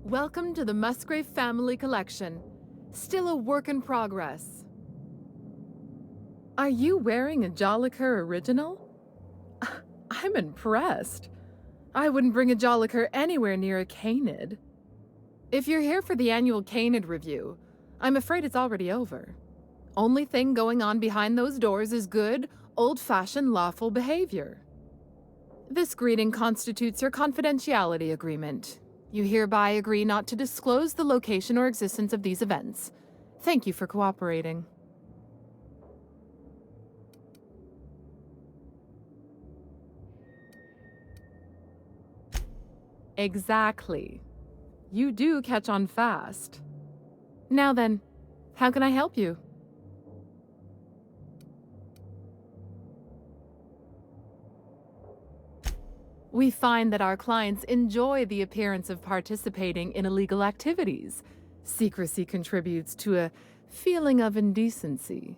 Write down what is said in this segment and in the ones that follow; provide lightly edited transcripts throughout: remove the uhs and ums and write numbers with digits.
Welcome to the Musgrave Family Collection. Still a work in progress. Are you wearing a Jolliker original? I'm impressed. I wouldn't bring a Jolliker anywhere near a Canid. If you're here for the annual Canid review, I'm afraid it's already over. Only thing going on behind those doors is good, old-fashioned lawful behavior. This greeting constitutes your confidentiality agreement. You hereby agree not to disclose the location or existence of these events. Thank you for cooperating. Exactly. You do catch on fast. Now then, how can I help you? We find that our clients enjoy the appearance of participating in illegal activities. Secrecy contributes to a feeling of indecency.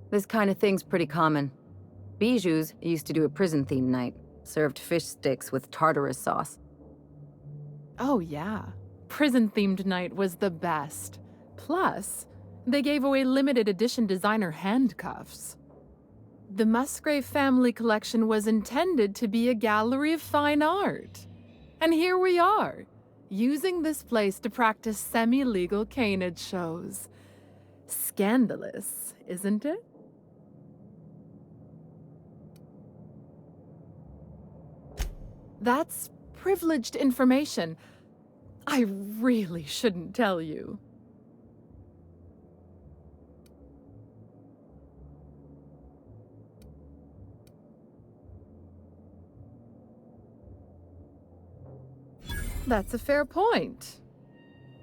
This kind of thing's pretty common. Bijou's used to do a prison-themed night. Served fish sticks with tartarus sauce. Oh yeah, prison-themed night was the best. Plus, they gave away limited edition designer handcuffs. The Musgrave Family Collection was intended to be a gallery of fine art. And here we are, using this place to practice semi-legal canid shows. Scandalous, isn't it? That's privileged information. I really shouldn't tell you. That's a fair point.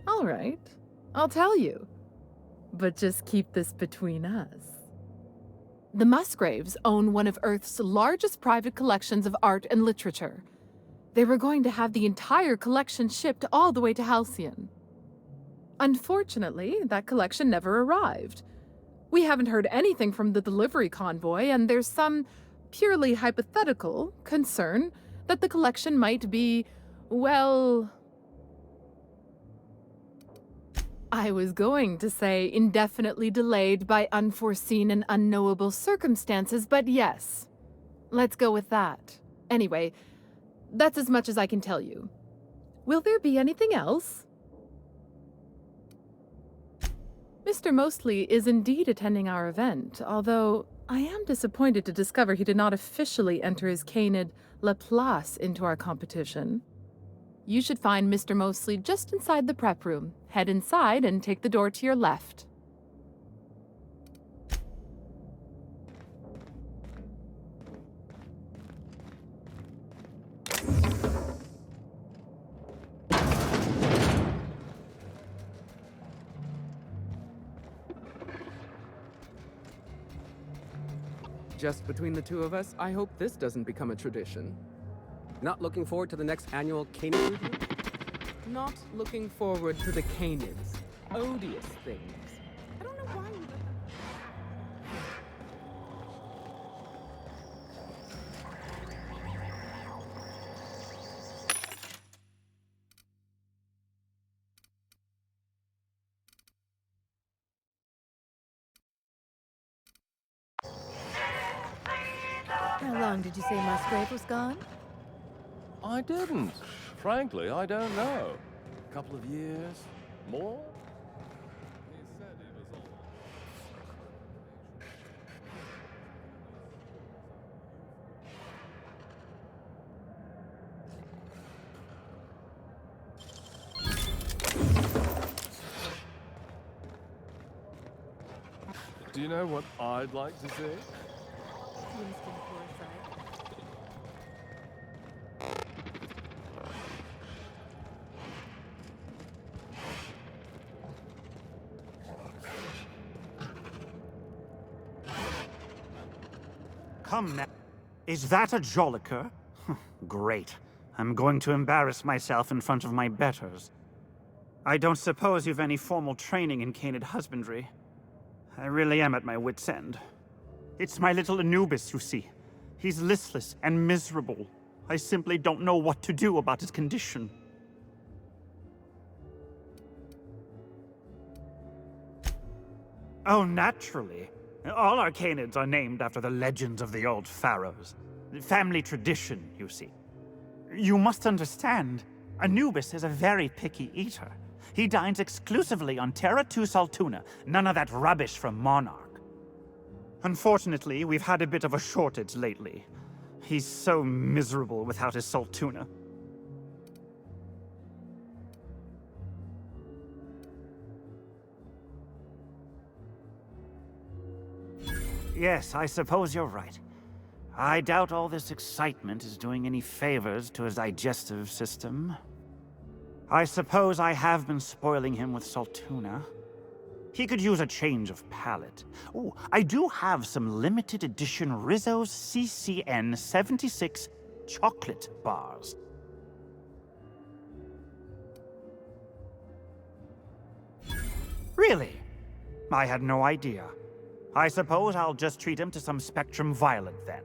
All right, I'll tell you. But just keep this between us. The Musgraves own one of Earth's largest private collections of art and literature. They were going to have the entire collection shipped all the way to Halcyon. Unfortunately, that collection never arrived. We haven't heard anything from the delivery convoy, and there's some purely hypothetical concern that the collection might be, well... I was going to say indefinitely delayed by unforeseen and unknowable circumstances, but yes. Let's go with that. Anyway, that's as much as I can tell you. Will there be anything else? Mr. Mostly is indeed attending our event, although I am disappointed to discover he did not officially enter his Canid Laplace into our competition. You should find Mr. Mostly just inside the prep room. Head inside and take the door to your left. Just between the two of us, I hope this doesn't become a tradition. Not looking forward to the next annual Canaan review? Not looking forward to the Canids. Odious things. I don't know why you let them... How long did you say Musgrave was gone? I didn't. Frankly, I don't know. A couple of years? More? He said he was all... Do you know what I'd like to see? Come now. Is that a Jolliker? Great. I'm going to embarrass myself in front of my betters. I don't suppose you've any formal training in Canid husbandry. I really am at my wit's end. It's my little Anubis, you see. He's listless and miserable. I simply don't know what to do about his condition. Oh, naturally. All our canids are named after the legends of the old pharaohs. Family tradition, you see. You must understand, Anubis is a very picky eater. He dines exclusively on Terra 2 Saltuna, none of that rubbish from Monarch. Unfortunately, we've had a bit of a shortage lately. He's so miserable without his Saltuna. Yes, I suppose you're right. I doubt all this excitement is doing any favors to his digestive system. I suppose I have been spoiling him with Saltuna. He could use a change of palate. Oh, I do have some limited edition Rizzo's CCN 76 chocolate bars. Really? I had no idea. I suppose I'll just treat him to some Spectrum Violet then.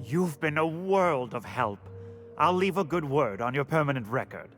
You've been a world of help. I'll leave a good word on your permanent record.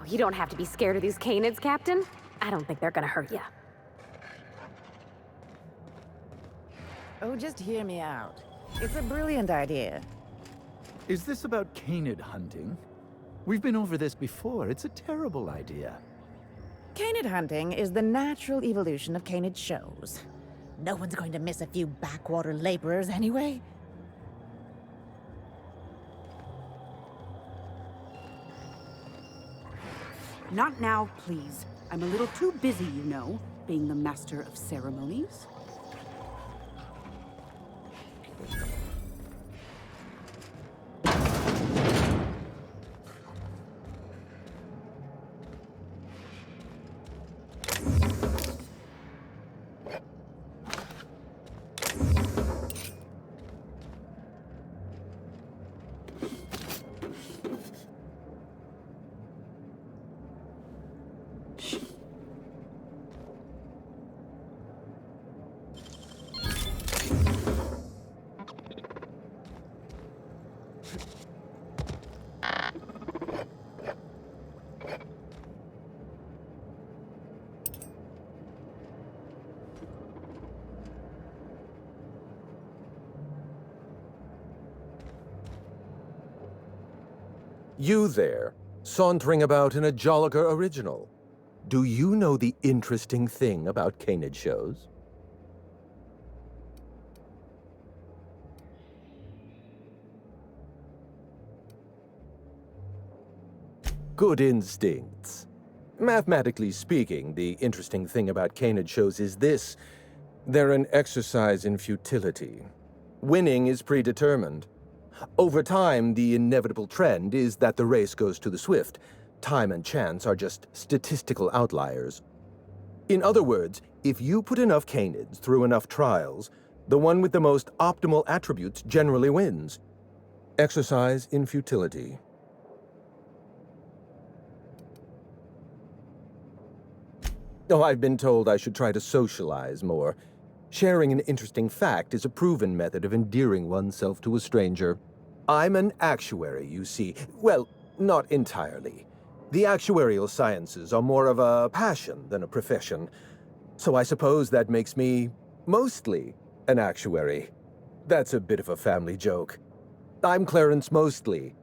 You don't have to be scared of these canids, Captain. I don't think they're gonna hurt you. Oh, just hear me out. It's a brilliant idea. Is this about canid hunting? We've been over this before. It's a terrible idea. Canid hunting is the natural evolution of canid shows. No one's going to miss a few backwater laborers anyway. Not now, please. I'm a little too busy, you know, being the master of ceremonies. You there, sauntering about in a Jolliker original. Do you know the interesting thing about canid shows? Good instincts. Mathematically speaking, the interesting thing about canid shows is this. They're an exercise in futility. Winning is predetermined. Over time, the inevitable trend is that the race goes to the swift. Time and chance are just statistical outliers. In other words, if you put enough canids through enough trials, the one with the most optimal attributes generally wins. Exercise in futility. Oh, I've been told I should try to socialize more. Sharing an interesting fact is a proven method of endearing oneself to a stranger. I'm an actuary, you see. Well, not entirely. The actuarial sciences are more of a passion than a profession. So I suppose that makes me mostly an actuary. That's a bit of a family joke. I'm Clarence Mostly.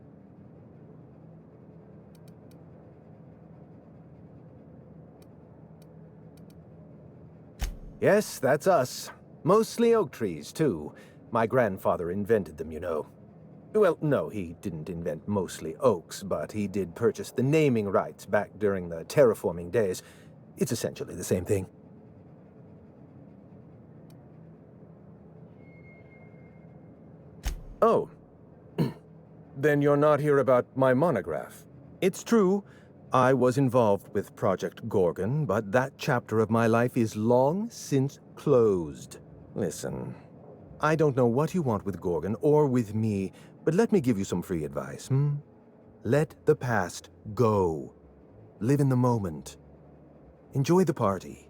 Yes, that's us. Mostly oak trees, too. My grandfather invented them, you know. Well, no, he didn't invent mostly oaks, but he did purchase the naming rights back during the terraforming days. It's essentially the same thing. Oh. Then you're not here about my monograph. It's true, I was involved with Project Gorgon, but that chapter of my life is long since closed. Listen, I don't know what you want with Gorgon or with me, but let me give you some free advice, Let the past go. Live in the moment. Enjoy the party.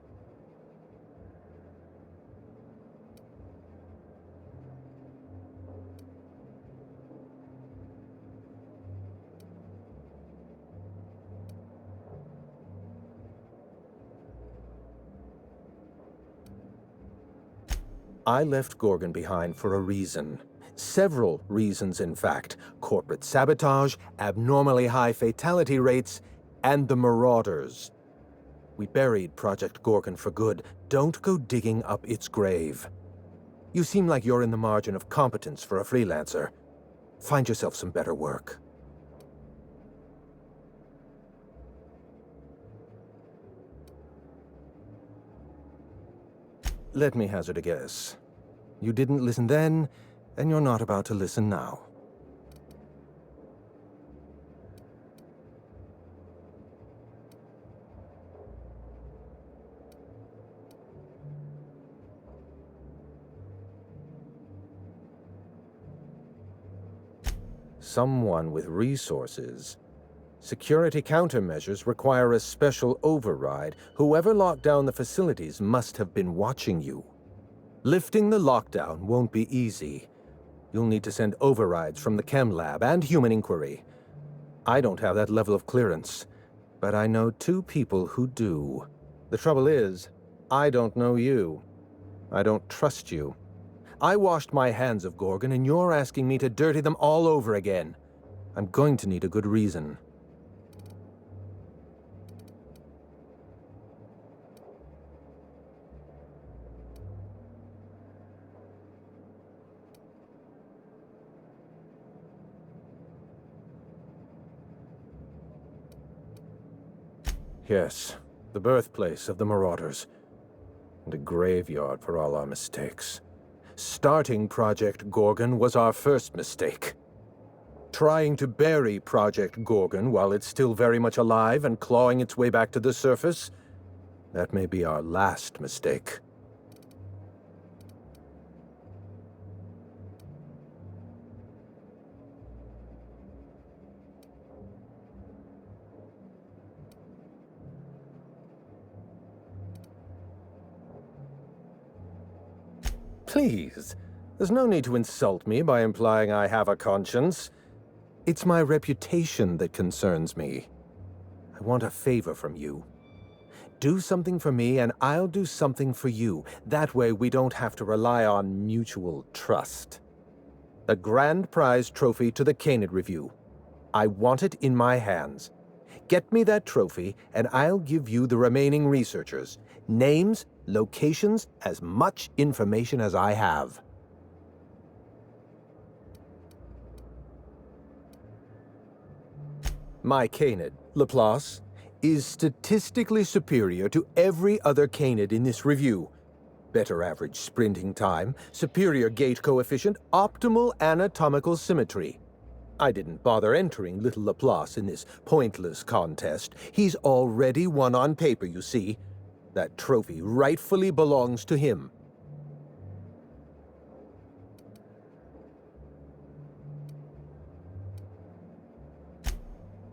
I left Gorgon behind for a reason. Several reasons, in fact. Corporate sabotage, abnormally high fatality rates, and the Marauders. We buried Project Gorgon for good. Don't go digging up its grave. You seem like you're in the margin of competence for a freelancer. Find yourself some better work. Let me hazard a guess. You didn't listen then, and you're not about to listen now. Someone with resources. Security countermeasures require a special override. Whoever locked down the facilities must have been watching you. Lifting the lockdown won't be easy. You'll need to send overrides from the Chem Lab and Human Inquiry. I don't have that level of clearance, but I know 2 people who do. The trouble is, I don't know you. I don't trust you. I washed my hands of Gorgon, and you're asking me to dirty them all over again. I'm going to need a good reason. Yes, the birthplace of the Marauders. And a graveyard for all our mistakes. Starting Project Gorgon was our first mistake. Trying to bury Project Gorgon while it's still very much alive and clawing its way back to the surface, that may be our last mistake. Please, there's no need to insult me by implying I have a conscience. It's my reputation that concerns me. I want a favor from you. Do something for me, and I'll do something for you. That way we don't have to rely on mutual trust. The grand prize trophy to the Canid Review. I want it in my hands. Get me that trophy, and I'll give you the remaining researchers. Names, locations, as much information as I have. My Canid, Laplace, is statistically superior to every other Canid in this review. Better average sprinting time, superior gait coefficient, optimal anatomical symmetry. I didn't bother entering little Laplace in this pointless contest. He's already won on paper, you see. That trophy rightfully belongs to him.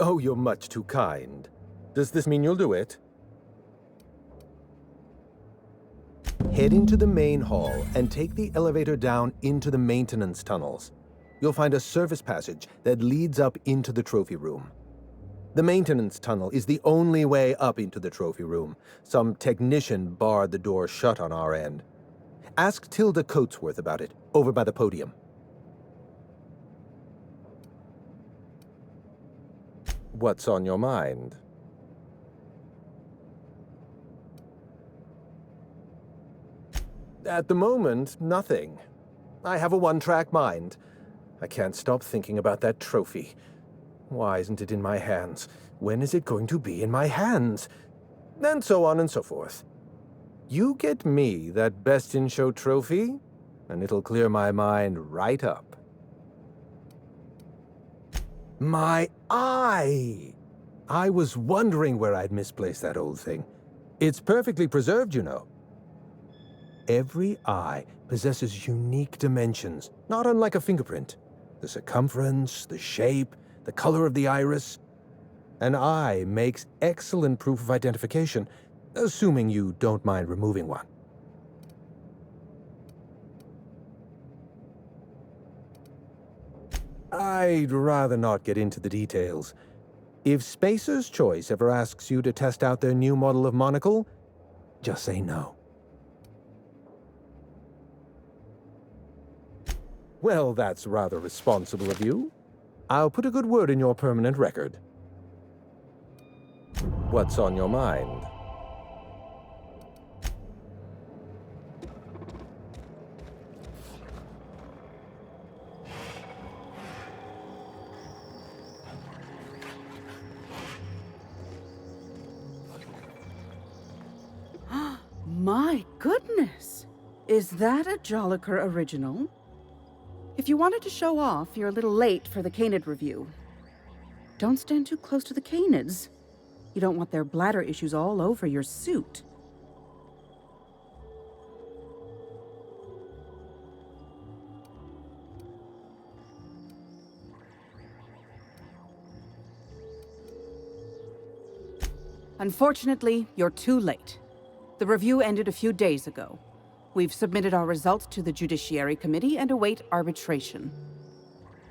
Oh, you're much too kind. Does this mean you'll do it? Head into the main hall and take the elevator down into the maintenance tunnels. You'll find a service passage that leads up into the trophy room. The maintenance tunnel is the only way up into the trophy room. Some technician barred the door shut on our end. Ask Tilda Coatsworth about it, over by the podium. What's on your mind? At the moment, nothing. I have a one-track mind. I can't stop thinking about that trophy. Why isn't it in my hands? When is it going to be in my hands? And so on and so forth. You get me that Best in Show trophy, and it'll clear my mind right up. My eye! I was wondering where I'd misplaced that old thing. It's perfectly preserved, you know. Every eye possesses unique dimensions, not unlike a fingerprint. The circumference, the shape, the color of the iris. An eye makes excellent proof of identification, assuming you don't mind removing one. I'd rather not get into the details. If Spacer's Choice ever asks you to test out their new model of monocle, just say no. Well, that's rather responsible of you. I'll put a good word in your permanent record. What's on your mind? My goodness! Is that a Joliker original? If you wanted to show off, you're a little late for the Canid review. Don't stand too close to the Canids. You don't want their bladder issues all over your suit. Unfortunately, you're too late. The review ended a few days ago. We've submitted our results to the Judiciary Committee and await arbitration.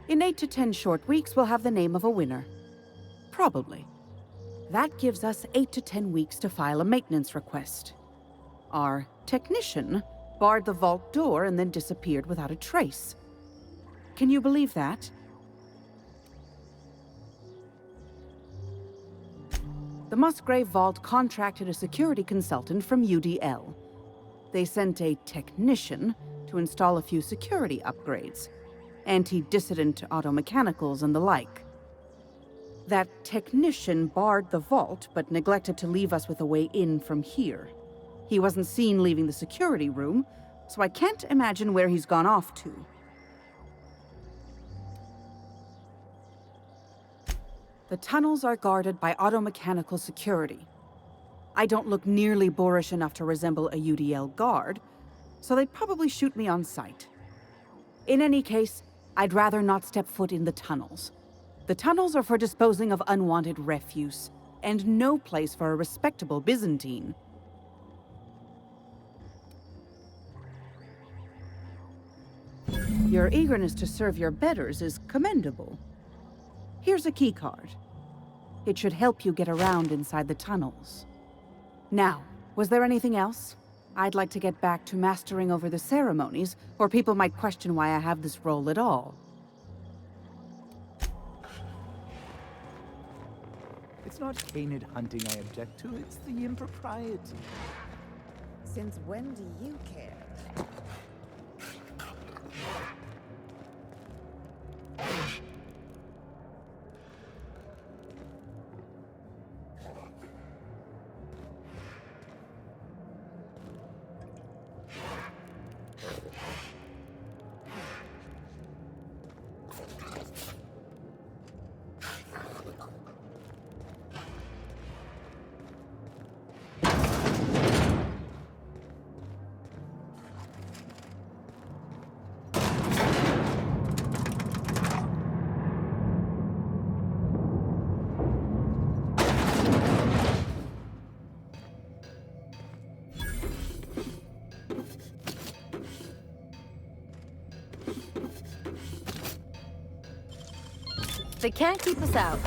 In 8 to 10 short weeks, we'll have the name of a winner. Probably. That gives us 8 to 10 weeks to file a maintenance request. Our technician barred the vault door and then disappeared without a trace. Can you believe that? The Musgrave Vault contracted a security consultant from UDL. They sent a technician to install a few security upgrades, anti-dissident automechanicals and the like. That technician barred the vault, but neglected to leave us with a way in from here. He wasn't seen leaving the security room, so I can't imagine where he's gone off to. The tunnels are guarded by automechanical security. I don't look nearly boorish enough to resemble a UDL guard, so they'd probably shoot me on sight. In any case, I'd rather not step foot in the tunnels. The tunnels are for disposing of unwanted refuse, and no place for a respectable Byzantine. Your eagerness to serve your betters is commendable. Here's a keycard. It should help you get around inside the tunnels. Now, was there anything else? I'd like to get back to mastering over the ceremonies, or people might question why I have this role at all. It's not Canid hunting I object to, it's the impropriety. Since when do you care? They can't keep us out.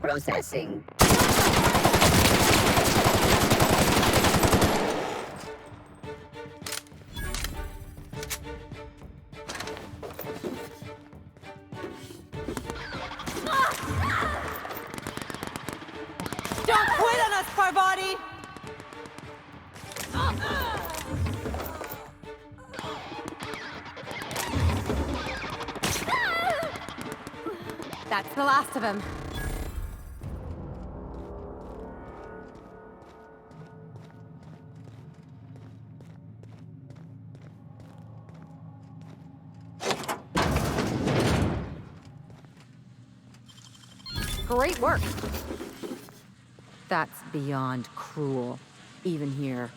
Processing. Don't quit on us, Parvati! That's the last of him. Great work. That's beyond cruel, even here.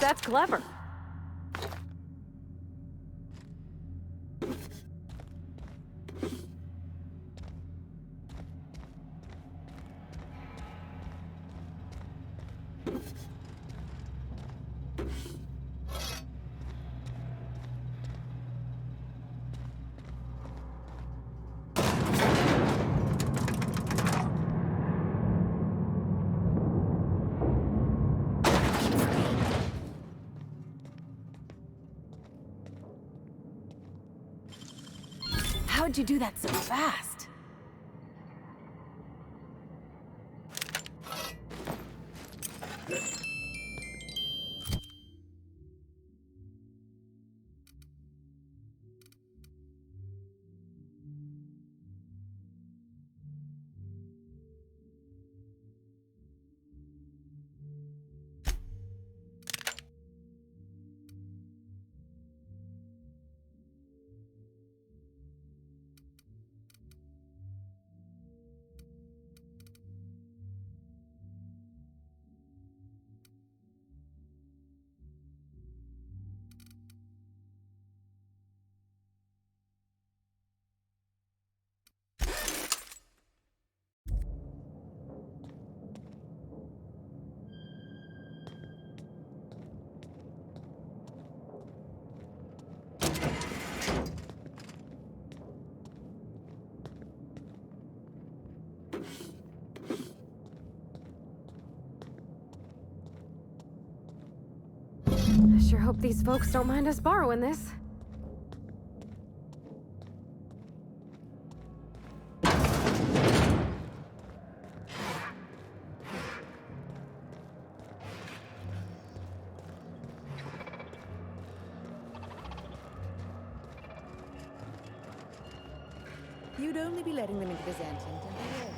That's clever. How'd you do that so fast? I sure hope these folks don't mind us borrowing this. You'd only be letting them into Byzantium temporarily.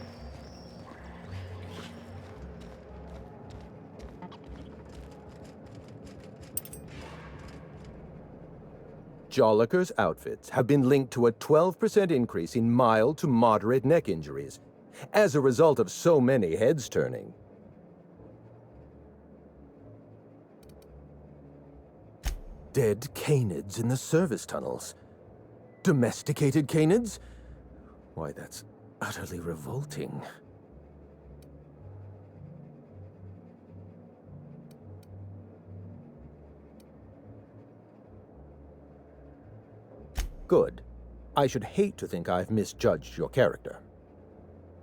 Jolliker's outfits have been linked to a 12% increase in mild to moderate neck injuries as a result of so many heads turning. Dead canids in the service tunnels. Domesticated canids? Why, that's utterly revolting. Good. I should hate to think I've misjudged your character.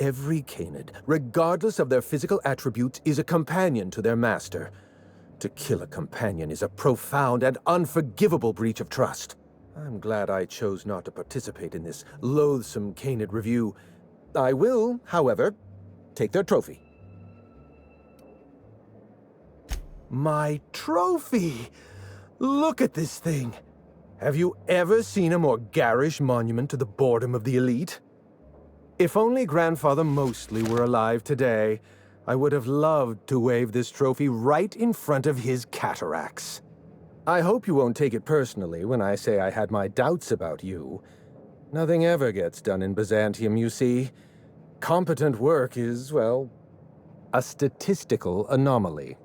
Every canid, regardless of their physical attributes, is a companion to their master. To kill a companion is a profound and unforgivable breach of trust. I'm glad I chose not to participate in this loathsome Canid review. I will, however, take their trophy. My trophy! Look at this thing! Have you ever seen a more garish monument to the boredom of the elite? If only Grandfather Mostly were alive today, I would have loved to wave this trophy right in front of his cataracts. I hope you won't take it personally when I say I had my doubts about you. Nothing ever gets done in Byzantium, you see. Competent work is, well, a statistical anomaly.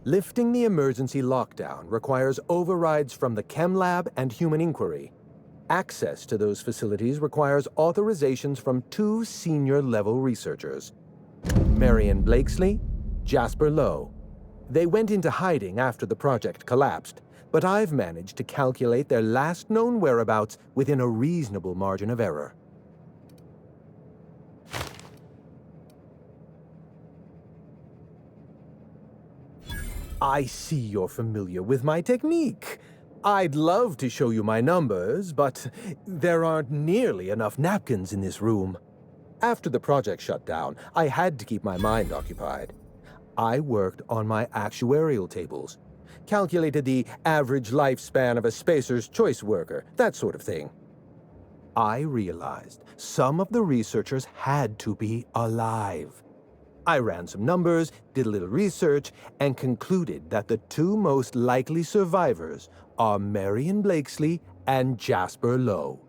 Lifting the emergency lockdown requires overrides from the Chem Lab and Human Inquiry. Access to those facilities requires authorizations from 2 senior-level researchers, Marion Blakesley, Jasper Lowe. They went into hiding after the project collapsed, but I've managed to calculate their last known whereabouts within a reasonable margin of error. I see you're familiar with my technique. I'd love to show you my numbers, but there aren't nearly enough napkins in this room. After the project shut down, I had to keep my mind occupied. I worked on my actuarial tables, calculated the average lifespan of a Spacer's Choice worker, that sort of thing. I realized some of the researchers had to be alive. I ran some numbers, did a little research, and concluded that the 2 most likely survivors are Marion Blakesley and Jasper Lowe.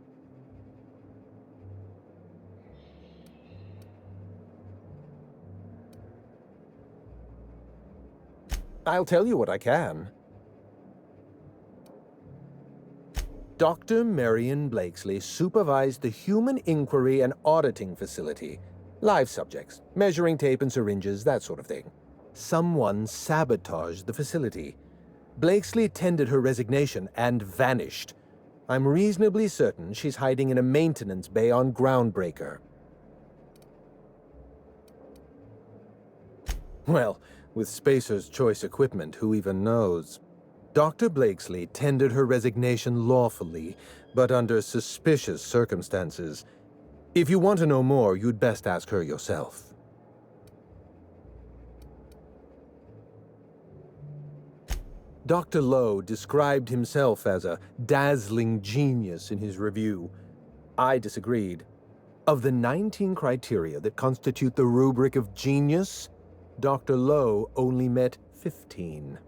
I'll tell you what I can. Dr. Marion Blakesley supervised the Human Inquiry and Auditing Facility. Live subjects, measuring tape and syringes, that sort of thing. Someone sabotaged the facility. Blakesley tendered her resignation and vanished. I'm reasonably certain she's hiding in a maintenance bay on Groundbreaker. Well, with Spacer's Choice equipment, who even knows? Dr. Blakesley tendered her resignation lawfully, but under suspicious circumstances. If you want to know more, you'd best ask her yourself. Dr. Lowe described himself as a dazzling genius in his review. I disagreed. Of the 19 criteria that constitute the rubric of genius, Dr. Lowe only met 15.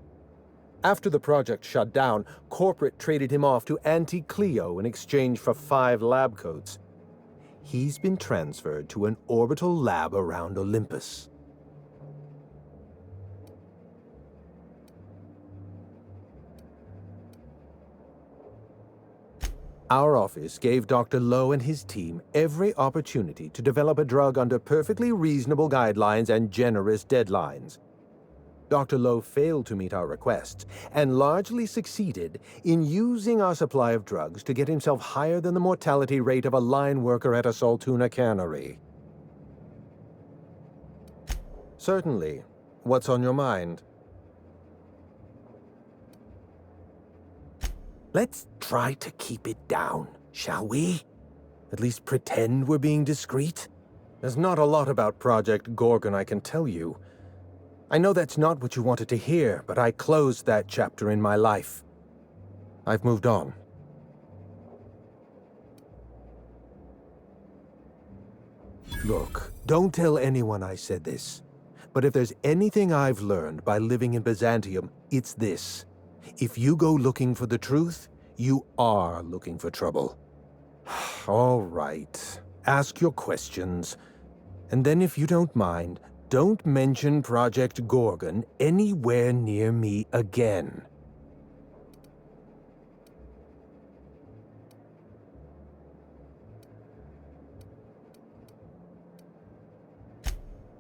After the project shut down, corporate traded him off to Auntie Cleo in exchange for 5 lab coats. He's been transferred to an orbital lab around Olympus. Our office gave Dr. Lowe and his team every opportunity to develop a drug under perfectly reasonable guidelines and generous deadlines. Dr. Lowe failed to meet our requests and largely succeeded in using our supply of drugs to get himself higher than the mortality rate of a line worker at a Saltuna cannery. Certainly. What's on your mind? Let's try to keep it down, shall we? At least pretend we're being discreet? There's not a lot about Project Gorgon I can tell you. I know that's not what you wanted to hear, but I closed that chapter in my life. I've moved on. Look, don't tell anyone I said this. But if there's anything I've learned by living in Byzantium, it's this. If you go looking for the truth, you are looking for trouble. All right. Ask your questions. And then if you don't mind, don't mention Project Gorgon anywhere near me again.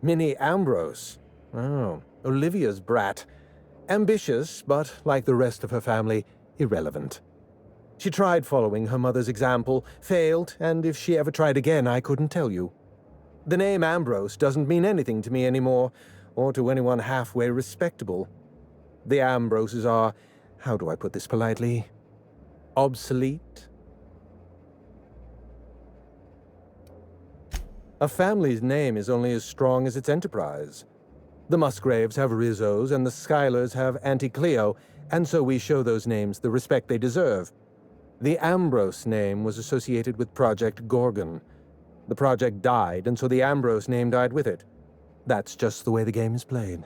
Minnie Ambrose. Oh, Olivia's brat. Ambitious, but like the rest of her family, irrelevant. She tried following her mother's example, failed, and if she ever tried again, I couldn't tell you. The name Ambrose doesn't mean anything to me anymore, or to anyone halfway respectable. The Ambroses are, how do I put this politely, obsolete? A family's name is only as strong as its enterprise. The Musgraves have Rizzos, and the Schuyler's have Auntie Cleo, and so we show those names the respect they deserve. The Ambrose name was associated with Project Gorgon. The project died, and so the Ambrose name died with it. That's just the way the game is played.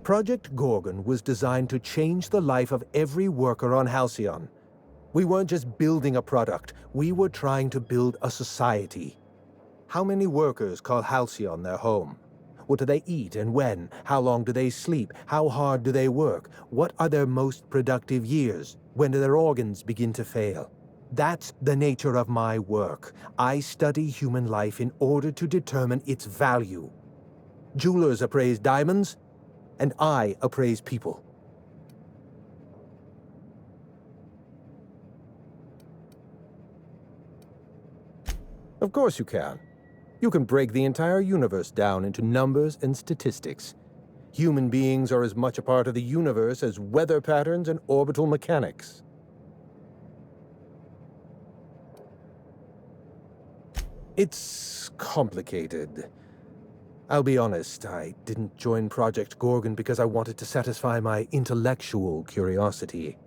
Project Gorgon was designed to change the life of every worker on Halcyon. We weren't just building a product, we were trying to build a society. How many workers call Halcyon their home? What do they eat and when? How long do they sleep? How hard do they work? What are their most productive years? When do their organs begin to fail? That's the nature of my work. I study human life in order to determine its value. Jewelers appraise diamonds, and I appraise people. Of course you can. You can break the entire universe down into numbers and statistics. Human beings are as much a part of the universe as weather patterns and orbital mechanics. It's complicated. I'll be honest, I didn't join Project Gorgon because I wanted to satisfy my intellectual curiosity.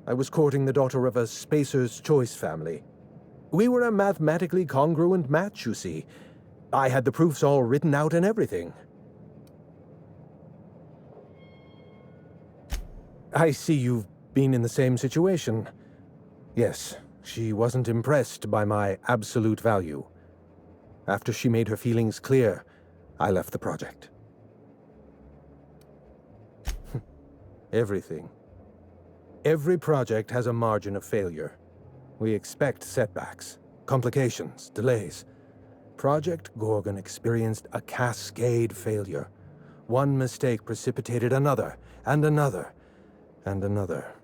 I was courting the daughter of a Spacer's Choice family. We were a mathematically congruent match, you see. I had the proofs all written out and everything. I see you've been in the same situation. Yes, she wasn't impressed by my absolute value. After she made her feelings clear, I left the project. Everything. Every project has a margin of failure. We expect setbacks, complications, delays. Project Gorgon experienced a cascade failure. One mistake precipitated another, and another, and another.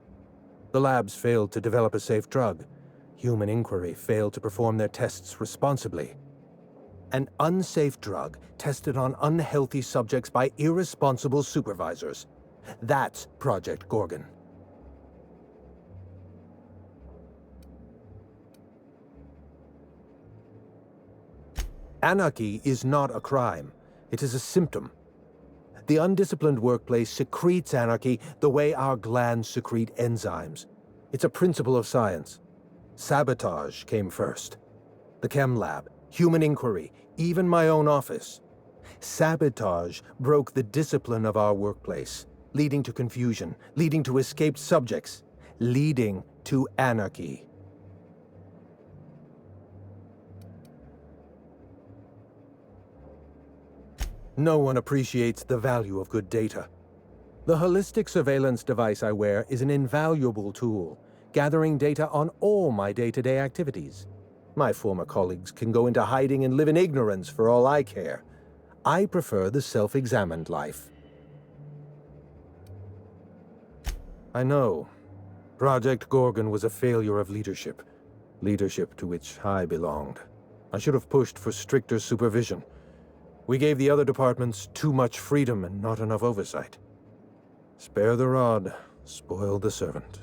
The labs failed to develop a safe drug. Human Inquiry failed to perform their tests responsibly. An unsafe drug tested on unhealthy subjects by irresponsible supervisors. That's Project Gorgon. Anarchy is not a crime. It is a symptom. The undisciplined workplace secretes anarchy the way our glands secrete enzymes. It's a principle of science. Sabotage came first. The chem lab, Human Inquiry, even my own office. Sabotage broke the discipline of our workplace, leading to confusion, leading to escaped subjects, leading to anarchy. No one appreciates the value of good data. The holistic surveillance device I wear is an invaluable tool, gathering data on all my day-to-day activities. My former colleagues can go into hiding and live in ignorance for all I care. I prefer the self-examined life. I know. Project Gorgon was a failure of leadership. Leadership to which I belonged. I should have pushed for stricter supervision. We gave the other departments too much freedom and not enough oversight. Spare the rod, spoil the servant.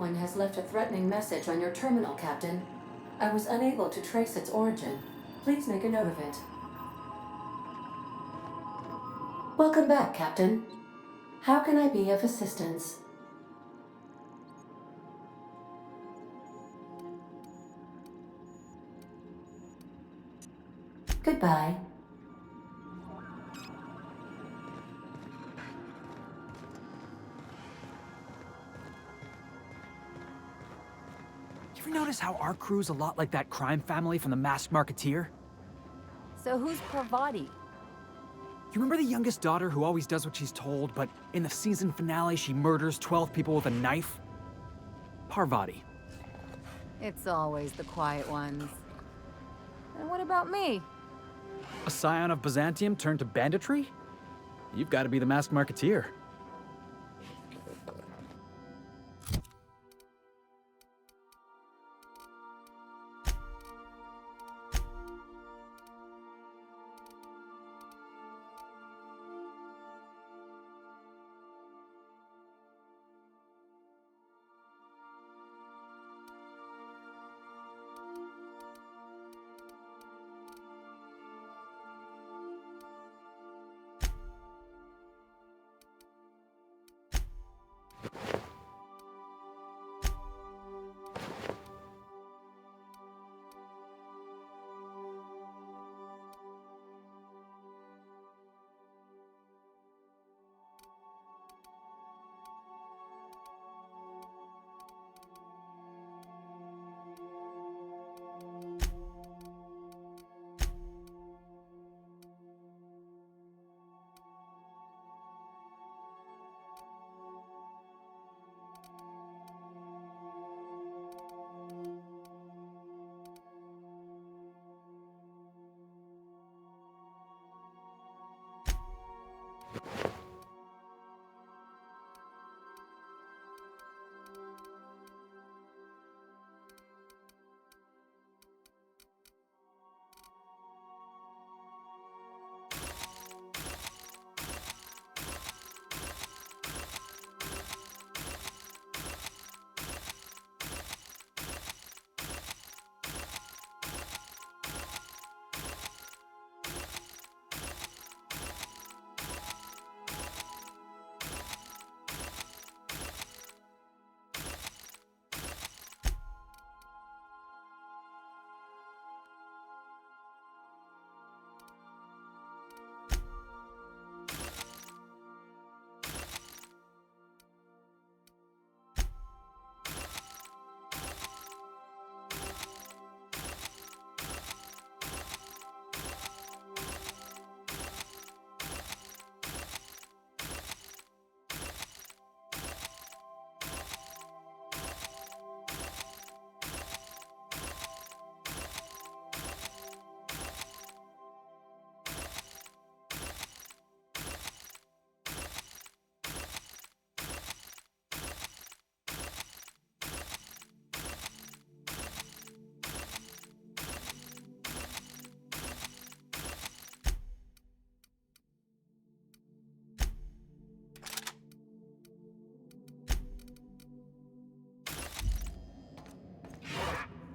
Someone has left a threatening message on your terminal, Captain. I was unable to trace its origin. Please make a note of it. Welcome back, Captain. How can I be of assistance? Goodbye. You ever notice how our crew's a lot like that crime family from The Masked Marketeer? So who's Parvati? You remember the youngest daughter who always does what she's told, but in the season finale she murders 12 people with a knife? Parvati. It's always the quiet ones. And what about me? A scion of Byzantium turned to banditry? You've got to be the Masked Marketeer.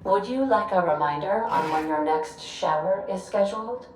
Would you like a reminder on when your next shower is scheduled?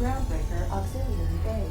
Groundbreaker auxiliary base.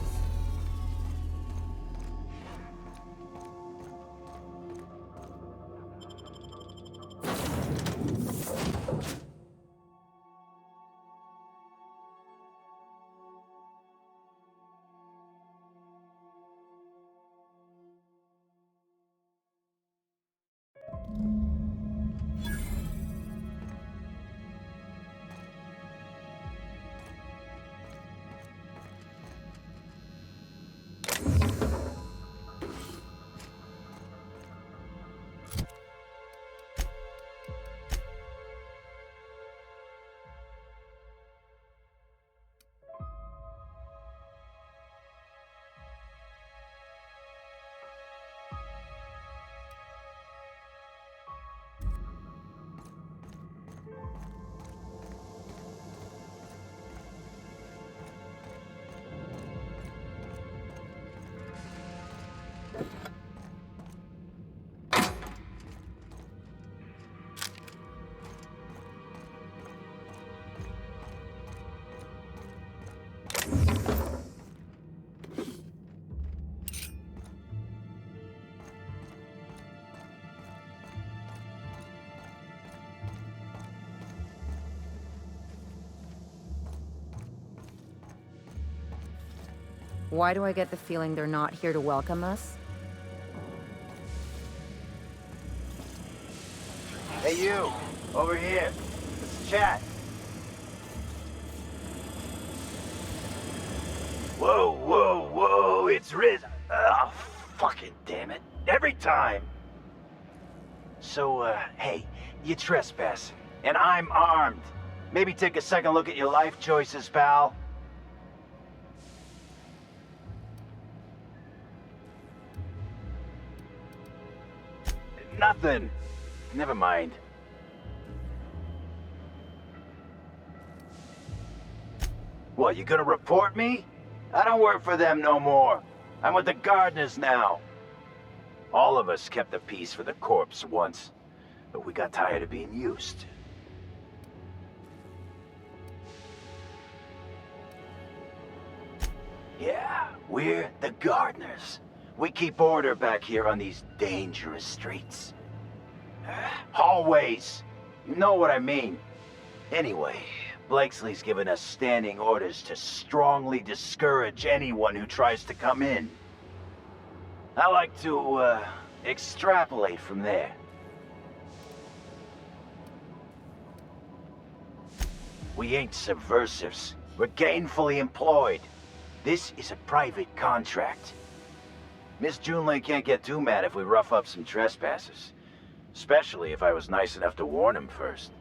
Why do I get the feeling they're not here to welcome us? Hey you, over here. Let's chat. Whoa, whoa, whoa, it's Riz. Oh, fucking damn it. Every time. So, hey, you trespass, and I'm armed. Maybe take a second look at your life choices, pal. Nothing. Never mind. What, you gonna report me? I don't work for them no more. I'm with the Gardeners now. All of us kept the peace for the corpse once, but we got tired of being used. Yeah, we're the Gardeners. We keep order back here on these dangerous streets. Hallways. You know what I mean. Anyway, Blakesley's given us standing orders to strongly discourage anyone who tries to come in. I like to, extrapolate from there. We ain't subversives. We're gainfully employed. This is a private contract. Miss Junlei can't get too mad if we rough up some trespassers. Especially if I was nice enough to warn him first.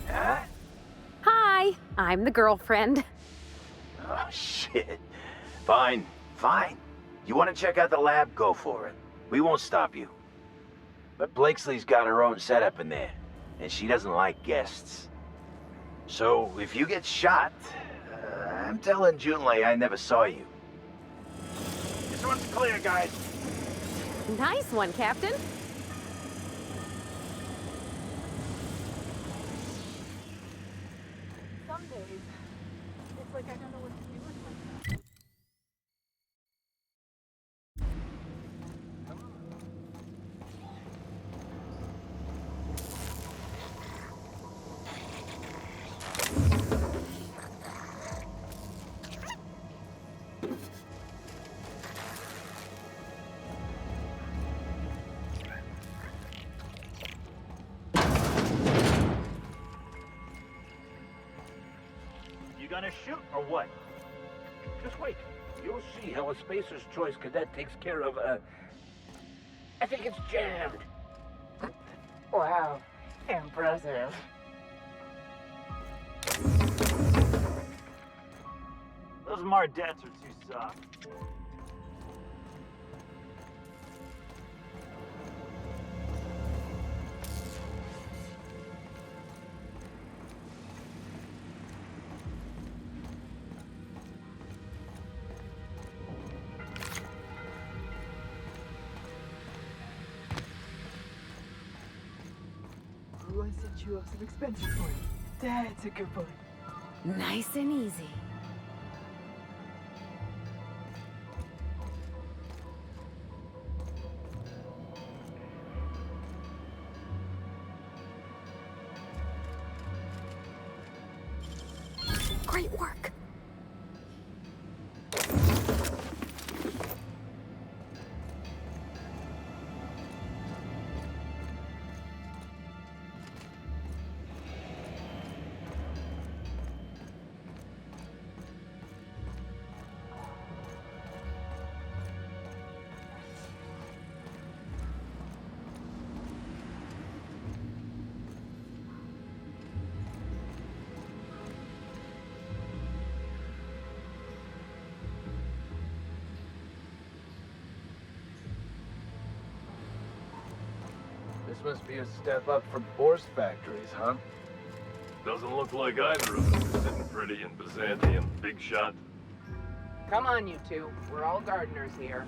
Huh? Hi, I'm the girlfriend. Oh, shit. Fine, fine. You want to check out the lab? Go for it. We won't stop you. But Blakesley's got her own setup in there, and she doesn't like guests. So, if you get shot, I'm telling Junlei I never saw you. This one's clear, guys. Nice one, Captain. Some days, it's like I don't know what to do with myself. Gonna shoot or what? Just wait. You'll see how a Spacer's Choice cadet takes care of, I think it's jammed. Wow. Impressive. Those Mardettes are too soft. chew up some expensive food. That's a good boy. Nice and easy. Great work. This must be a step up from Borscht factories, huh? Doesn't look like either of us is sitting pretty in Byzantium, big shot. Come on, you two. We're all gardeners here.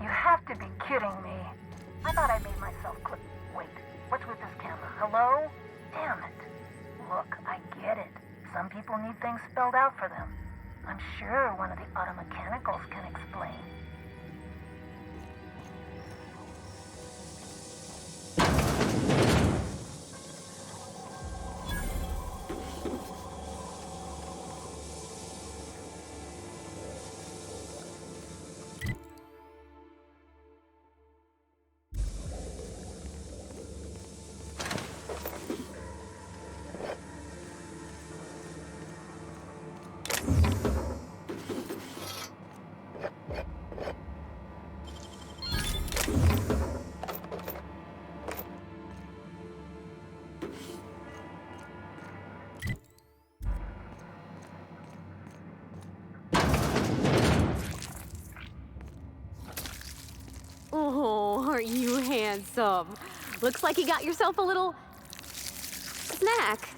You have to be kidding me. I thought I made myself clip. Wait, what's with this camera? Hello? Damn it. Look, I get it. Some people need things spelled out for them. I'm sure one of the automechanicals can explain. Oh, aren't you handsome? Looks like you got yourself a little snack.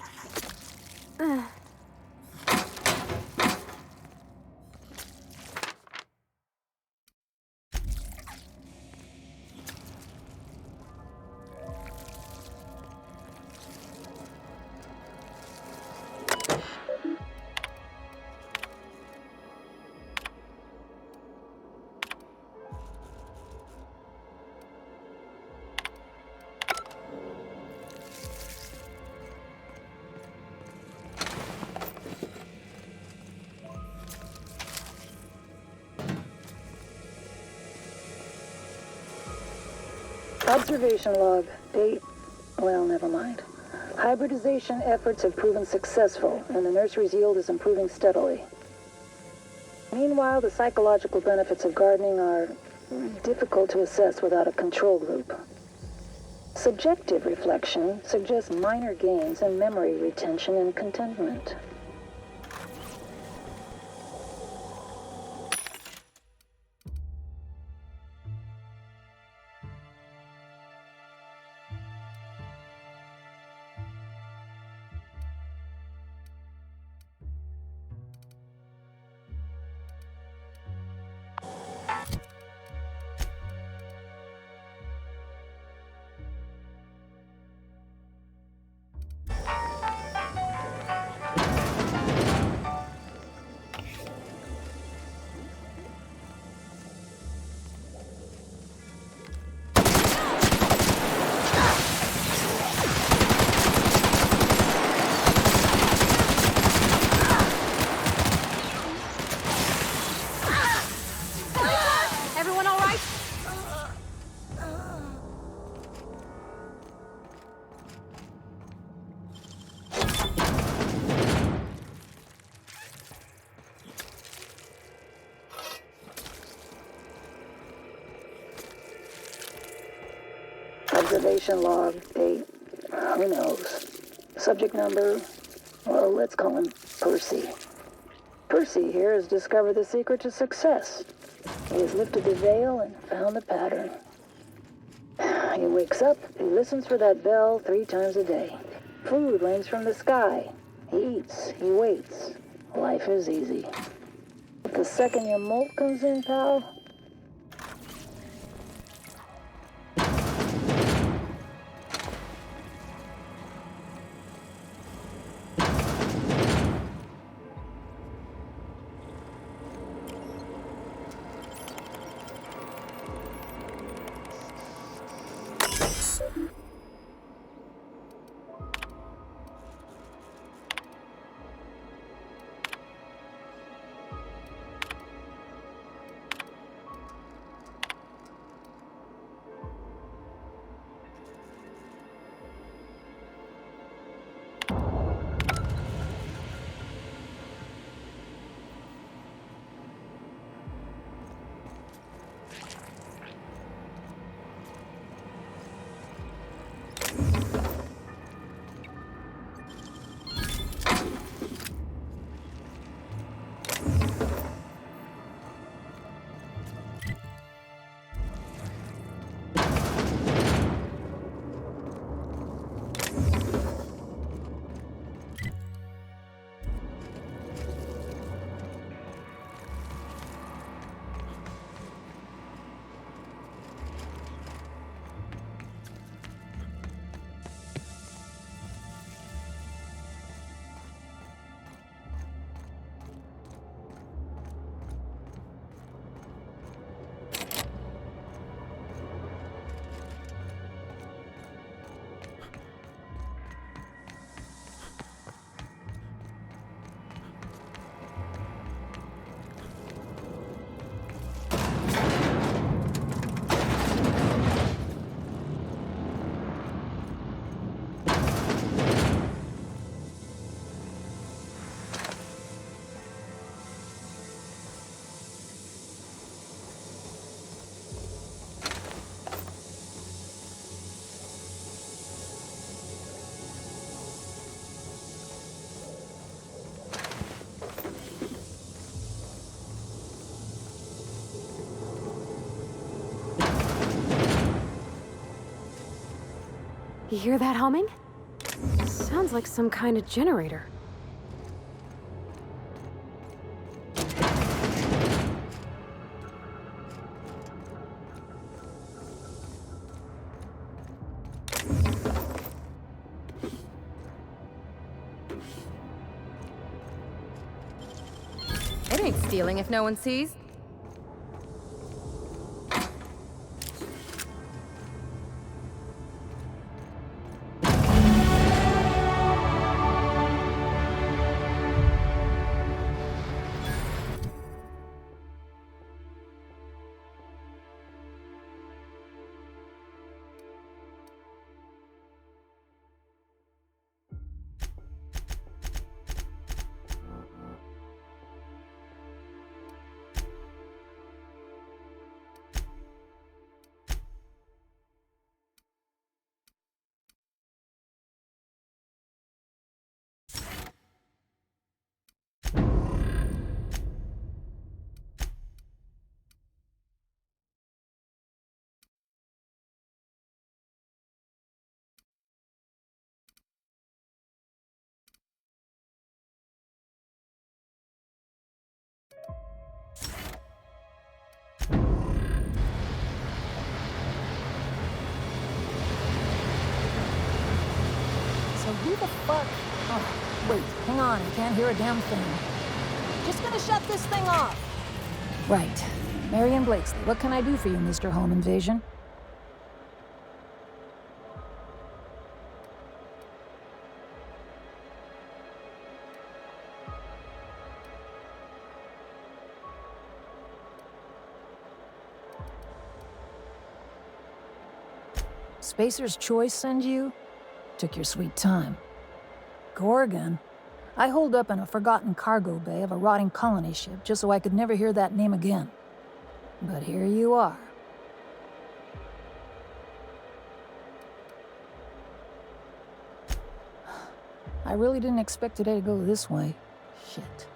Observation log. Date. Well, never mind. Hybridization efforts have proven successful, and the nursery's yield is improving steadily. Meanwhile, the psychological benefits of gardening are difficult to assess without a control group. Subjective reflection suggests minor gains in memory retention and contentment. Everyone all right? Observation log. Date. Who knows? Subject number. Well, let's call him Percy. Percy here has discovered the secret to success. He has lifted the veil and found the pattern. He wakes up, he listens for that bell 3 times a day. Food rains from the sky. He eats, he waits. Life is easy. But the second your molt comes in, pal, You hear that humming? Sounds like some kind of generator. It ain't stealing if no one sees. who the fuck? Oh, wait, hang on, I can't hear a damn thing. Just gonna shut this thing off. Right. Marion Blakesley, what can I do for you, Mr. Home Invasion? Spacer's Choice send you? Took your sweet time. Gorgon? I holed up in a forgotten cargo bay of a rotting colony ship just so I could never hear that name again. But here you are. I really didn't expect today to go this way. Shit.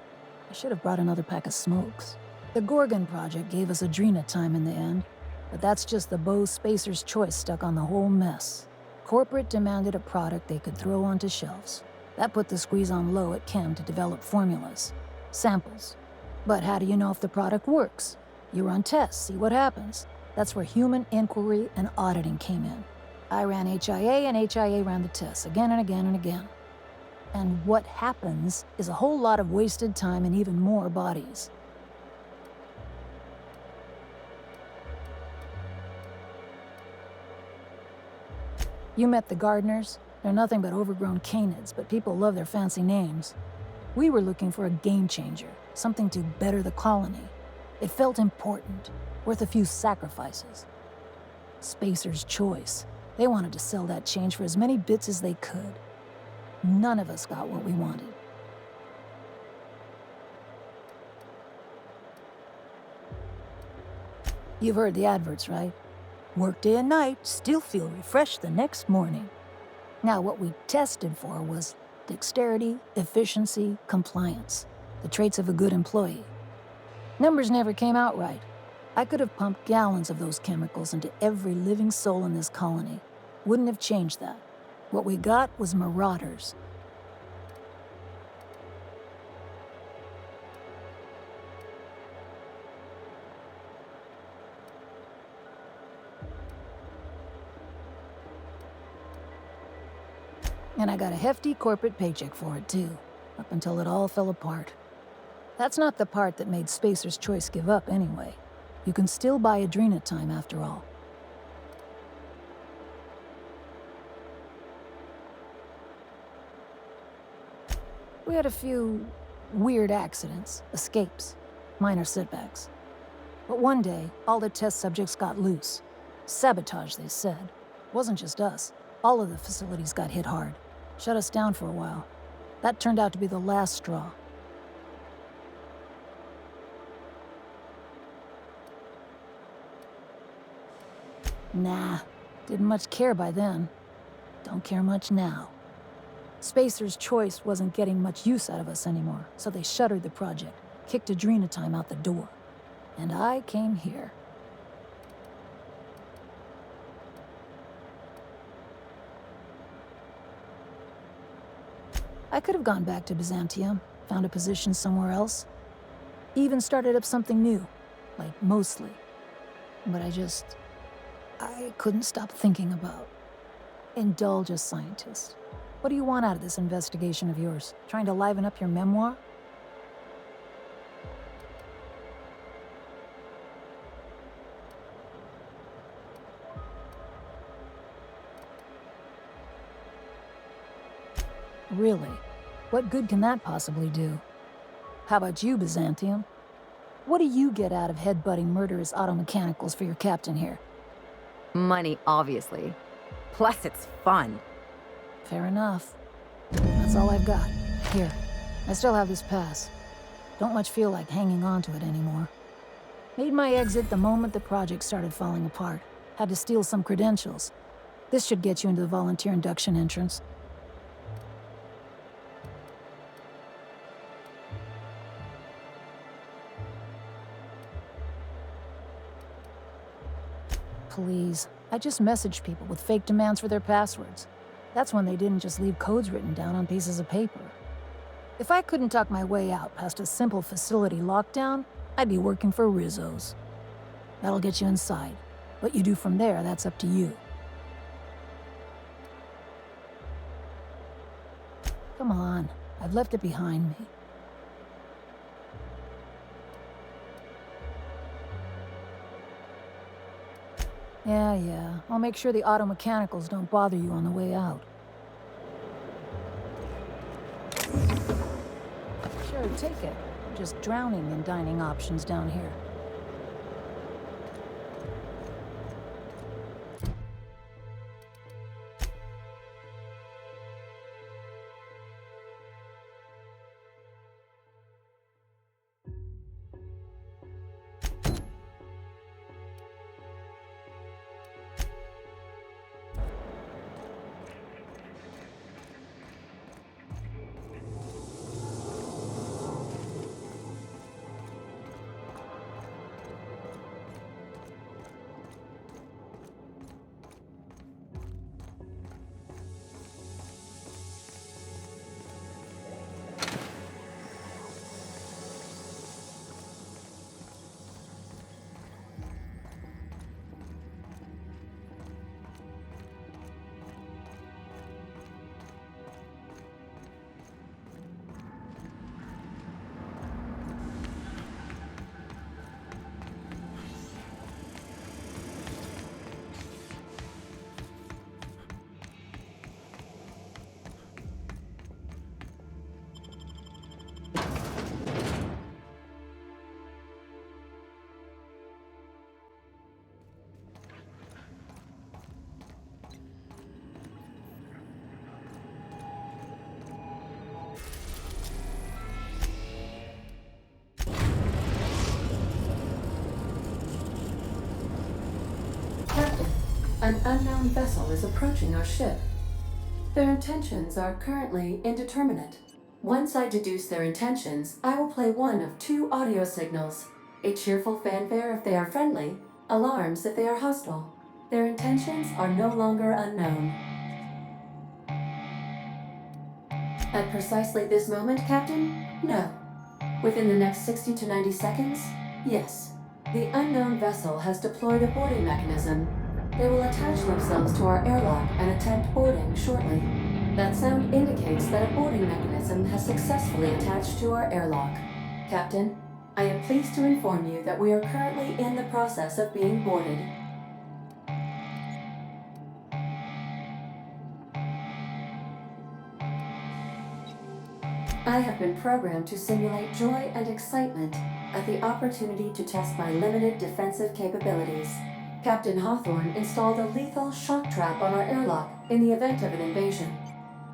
I should have brought another pack of smokes. The Gorgon project gave us Adrena time in the end. But that's just the Bose Spacer's choice stuck on the whole mess. Corporate demanded a product they could throw onto shelves. That put the squeeze on low at Chem to develop formulas, samples. But how do you know if the product works? You run tests, see what happens. That's where human inquiry and auditing came in. I ran HIA, and HIA ran the tests again and again and again. And what happens is a whole lot of wasted time and even more bodies. You met the gardeners. They're nothing but overgrown canids, but people love their fancy names. We were looking for a game changer, something to better the colony. It felt important, worth a few sacrifices. Spacer's choice. They wanted to sell that change for as many bits as they could. None of us got what we wanted. You've heard the adverts, right? Work day and night, still feel refreshed the next morning. Now, what we tested for was dexterity, efficiency, compliance, the traits of a good employee. Numbers never came out right. I could have pumped gallons of those chemicals into every living soul in this colony. Wouldn't have changed that. What we got was marauders. And I got a hefty corporate paycheck for it, too, up until it all fell apart. That's not the part that made Spacer's Choice give up, anyway. You can still buy Adrenatime, after all. We had a few weird accidents, escapes, minor setbacks. But one day, all the test subjects got loose. Sabotage, they said. Wasn't just us. All of the facilities got hit hard. Shut us down for a while. That turned out to be the last straw. Nah, didn't much care by then. Don't care much now. Spacer's Choice wasn't getting much use out of us anymore, so they shuttered the project, kicked Adrenatime out the door. And I came here. I could have gone back to Byzantium, found a position somewhere else. Even started up something new, like Mostly. But I couldn't stop thinking about. Indulge a scientist. What do you want out of this investigation of yours? Trying to liven up your memoir? Really? What good can that possibly do? How about you, Byzantium? What do you get out of headbutting murderous automechanicals for your captain here? Money, obviously. Plus, it's fun. Fair enough. That's all I've got. Here, I still have this pass. Don't much feel like hanging on to it anymore. Made my exit the moment the project started falling apart. Had to steal some credentials. This should get you into the volunteer induction entrance. Please, I just messaged people with fake demands for their passwords. That's when they didn't just leave codes written down on pieces of paper. If I couldn't talk my way out past a simple facility lockdown, I'd be working for Rizzo's. That'll get you inside. What you do from there, that's up to you. Come on, I've left it behind me. Yeah. I'll make sure the automechanicals don't bother you on the way out. Sure, take it. I'm just drowning in dining options down here. An unknown vessel is approaching our ship. Their intentions are currently indeterminate. Once I deduce their intentions, I will play one of two audio signals. A cheerful fanfare if they are friendly, alarms if they are hostile. Their intentions are no longer unknown. At precisely this moment, Captain? No. Within the next 60 to 90 seconds? Yes. The unknown vessel has deployed a boarding mechanism. They will attach themselves to our airlock and attempt boarding shortly. That sound indicates that a boarding mechanism has successfully attached to our airlock. Captain, I am pleased to inform you that we are currently in the process of being boarded. I have been programmed to simulate joy and excitement at the opportunity to test my limited defensive capabilities. Captain Hawthorne installed a lethal shock trap on our airlock in the event of an invasion.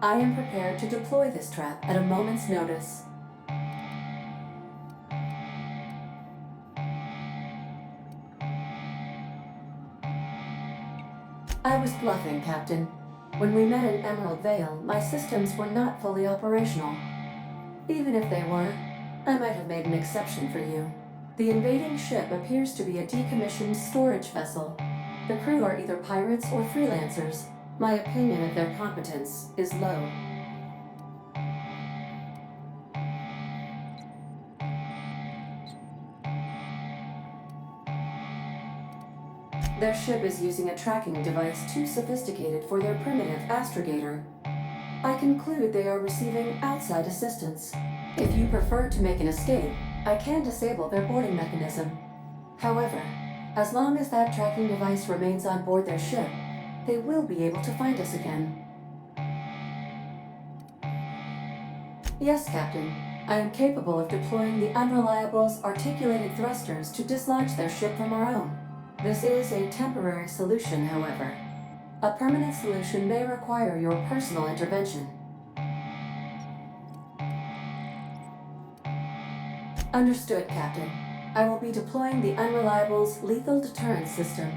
I am prepared to deploy this trap at a moment's notice. I was bluffing, Captain. When we met in Emerald Vale, my systems were not fully operational. Even if they were, I might have made an exception for you. The invading ship appears to be a decommissioned storage vessel. The crew are either pirates or freelancers. My opinion of their competence is low. Their ship is using a tracking device too sophisticated for their primitive astrogator. I conclude they are receiving outside assistance. If you prefer to make an escape, I can disable their boarding mechanism. However, as long as that tracking device remains on board their ship, they will be able to find us again. Yes, Captain. I am capable of deploying the Unreliable's articulated thrusters to dislodge their ship from our own. This is a temporary solution, however. A permanent solution may require your personal intervention. Understood, Captain. I will be deploying the Unreliable's lethal deterrence system.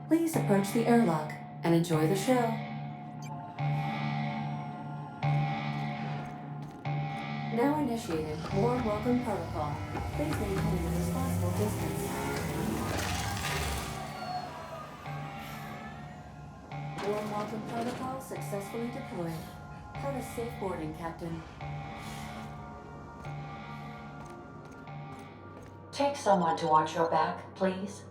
Please approach the airlock and enjoy the show. Now initiated. Warm welcome protocol. Please maintain a responsible distance. Warm welcome protocol successfully deployed. Have a safe boarding, Captain. Take someone to watch your back, please.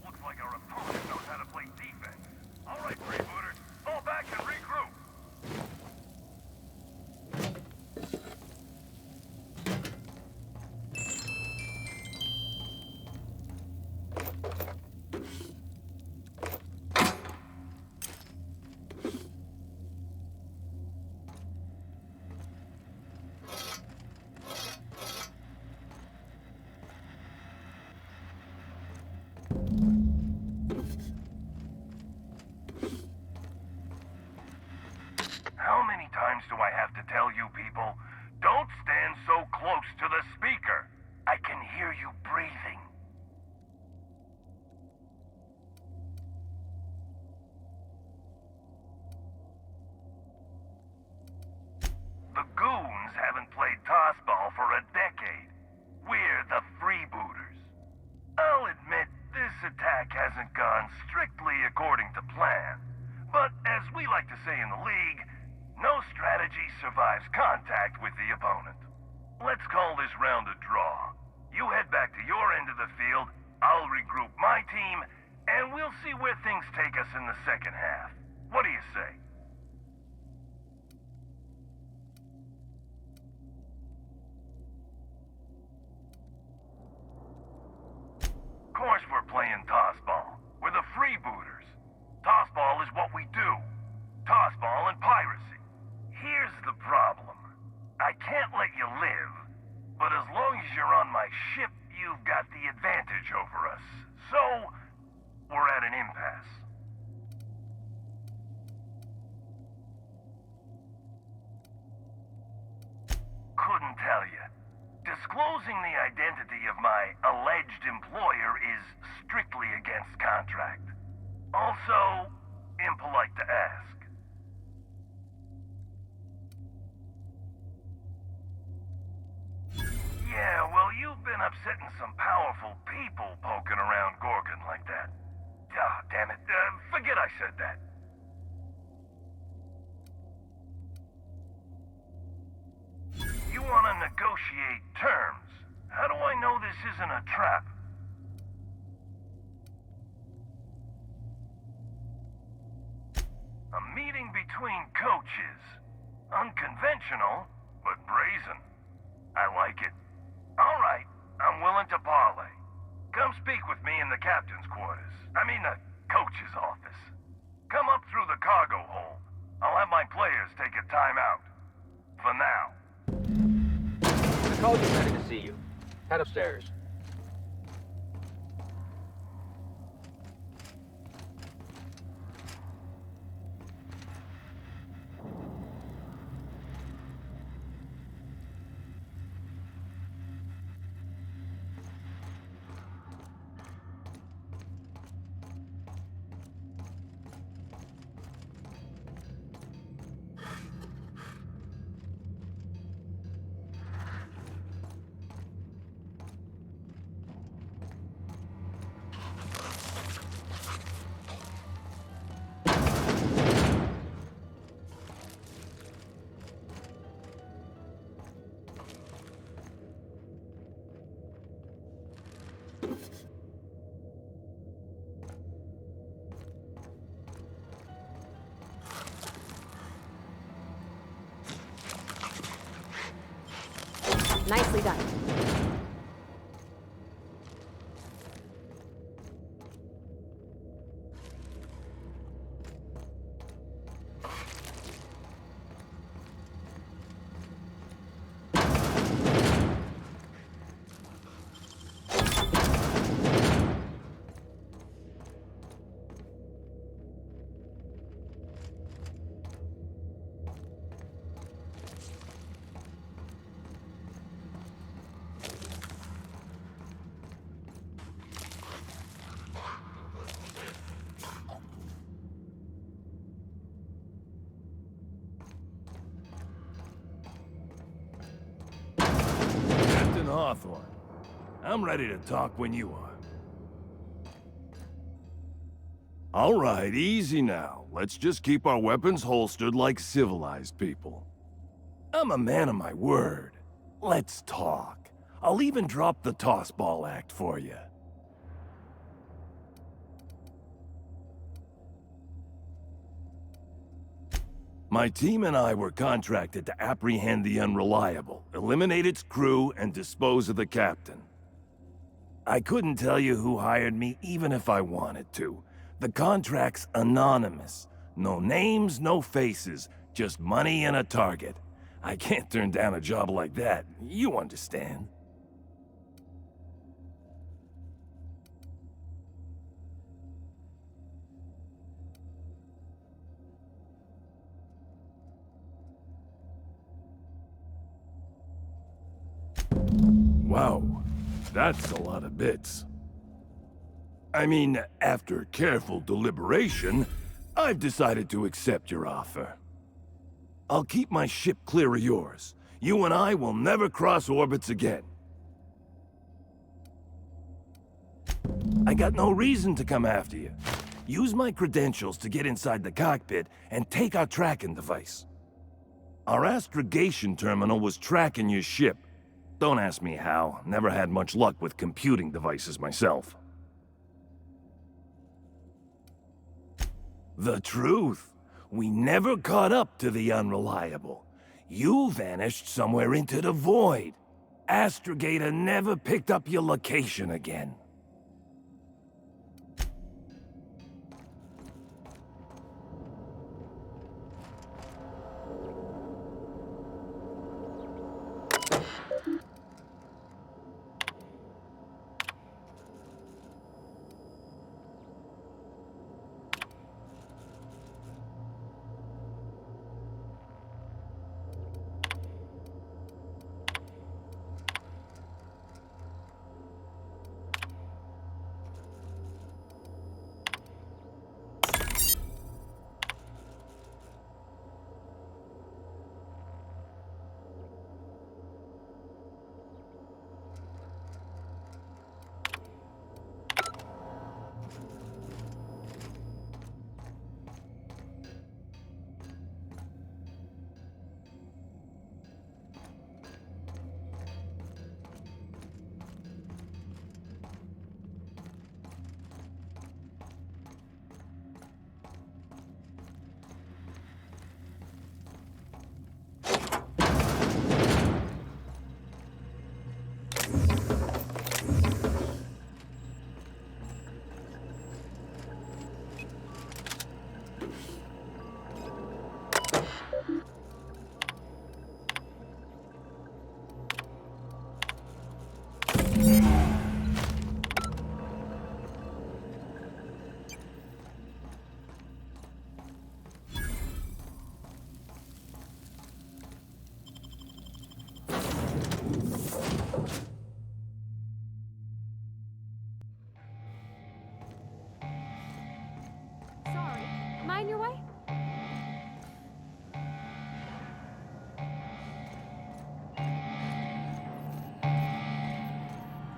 Looks like our opponent knows how to play defense. All right, freebooters, fall back and regroup. How many times do I have to tell you people, don't stand so close to the speaker? I can hear you breathing. The goons haven't played tossball for a decade. We're the freebooters. I'll admit, this attack hasn't gone strictly according to plan. But as we like to say in the League, no strategy survives contact with the opponent. Let's call this round a draw. You head back to your end of the field, I'll regroup my team, and we'll see where things take us in the second half. What do you say? Of course we're playing tossball. We're the freebooters. Tossball is what we do. Tossball and piracy. Here's the problem. I can't let you live, but as long as you're on my ship, you've got the advantage over us. So, we're at an impasse. my alleged employer is strictly against contract. Also, impolite to ask. Yeah, well, you've been upsetting some powerful people poking around Gorgon like that. Ah, damn it. Forget I said that. You want to negotiate terms. How do I know this isn't a trap? A meeting between coaches. Unconventional, but brazen. I like it. All right, I'm willing to parlay. Come speak with me in the captain's quarters. I mean the coach's office. Come up through the cargo hold. I'll have my players take a timeout. For now. The coach is ready to see you. Head upstairs. Nicely done. Captain Hawthorne, I'm ready to talk when you are. All right, easy now. Let's just keep our weapons holstered like civilized people. I'm a man of my word. Let's talk. I'll even drop the tossball act for you. My team and I were contracted to apprehend the Unreliable, eliminate its crew, and dispose of the captain. I couldn't tell you who hired me even if I wanted to. The contract's anonymous. No names, no faces, just money and a target. I can't turn down a job like that, you understand. Wow, that's a lot of bits. I mean, after careful deliberation, I've decided to accept your offer. I'll keep my ship clear of yours. You and I will never cross orbits again. I got no reason to come after you. Use my credentials to get inside the cockpit and take our tracking device. Our astrogation terminal was tracking your ship. Don't ask me how. Never had much luck with computing devices myself. The truth. We never caught up to the Unreliable. You vanished somewhere into the void. Astrogator never picked up your location again.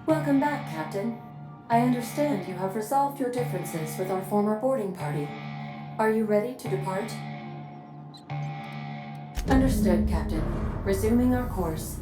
Welcome back, Captain. I understand you have resolved your differences with our former boarding party. Are you ready to depart? Understood, Captain. Resuming our course.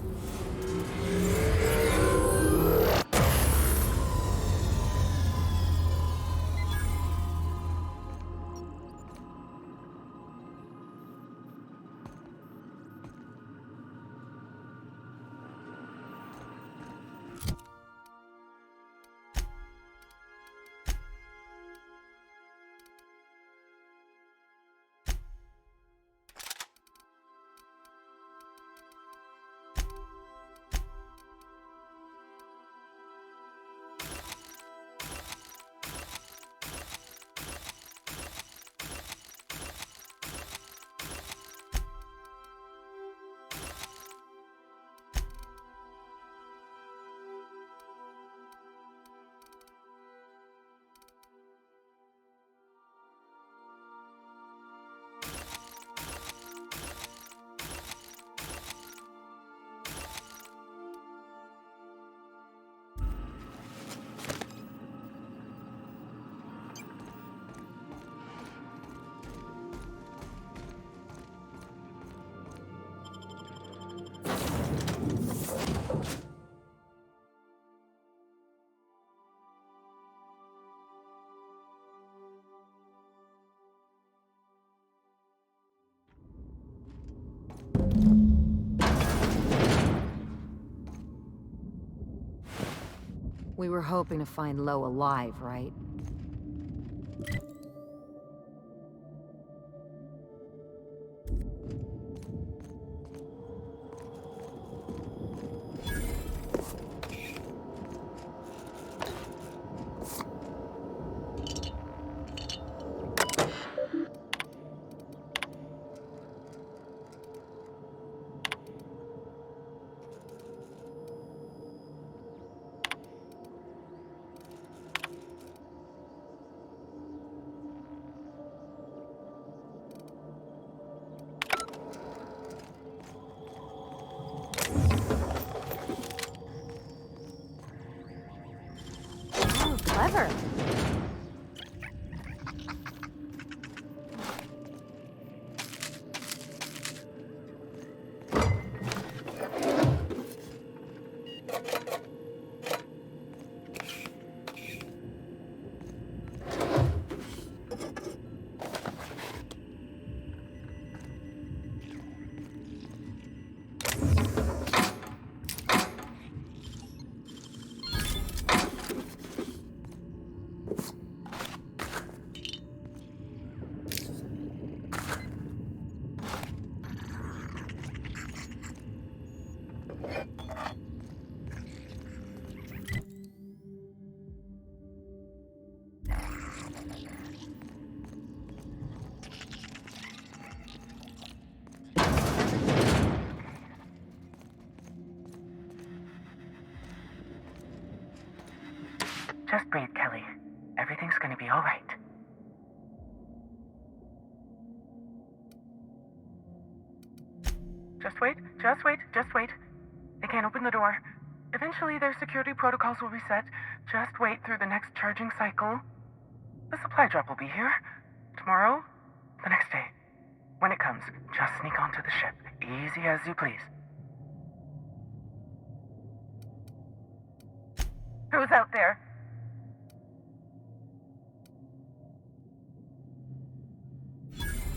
We were hoping to find Lo alive, right? Clever. Just breathe, Kelly. Everything's gonna be all right. Just wait, just wait, just wait. They can't open the door. Eventually, their security protocols will reset. Just wait through the next charging cycle. The supply drop will be here. Tomorrow, the next day. When it comes, just sneak onto the ship. Easy as you please. Who's out there?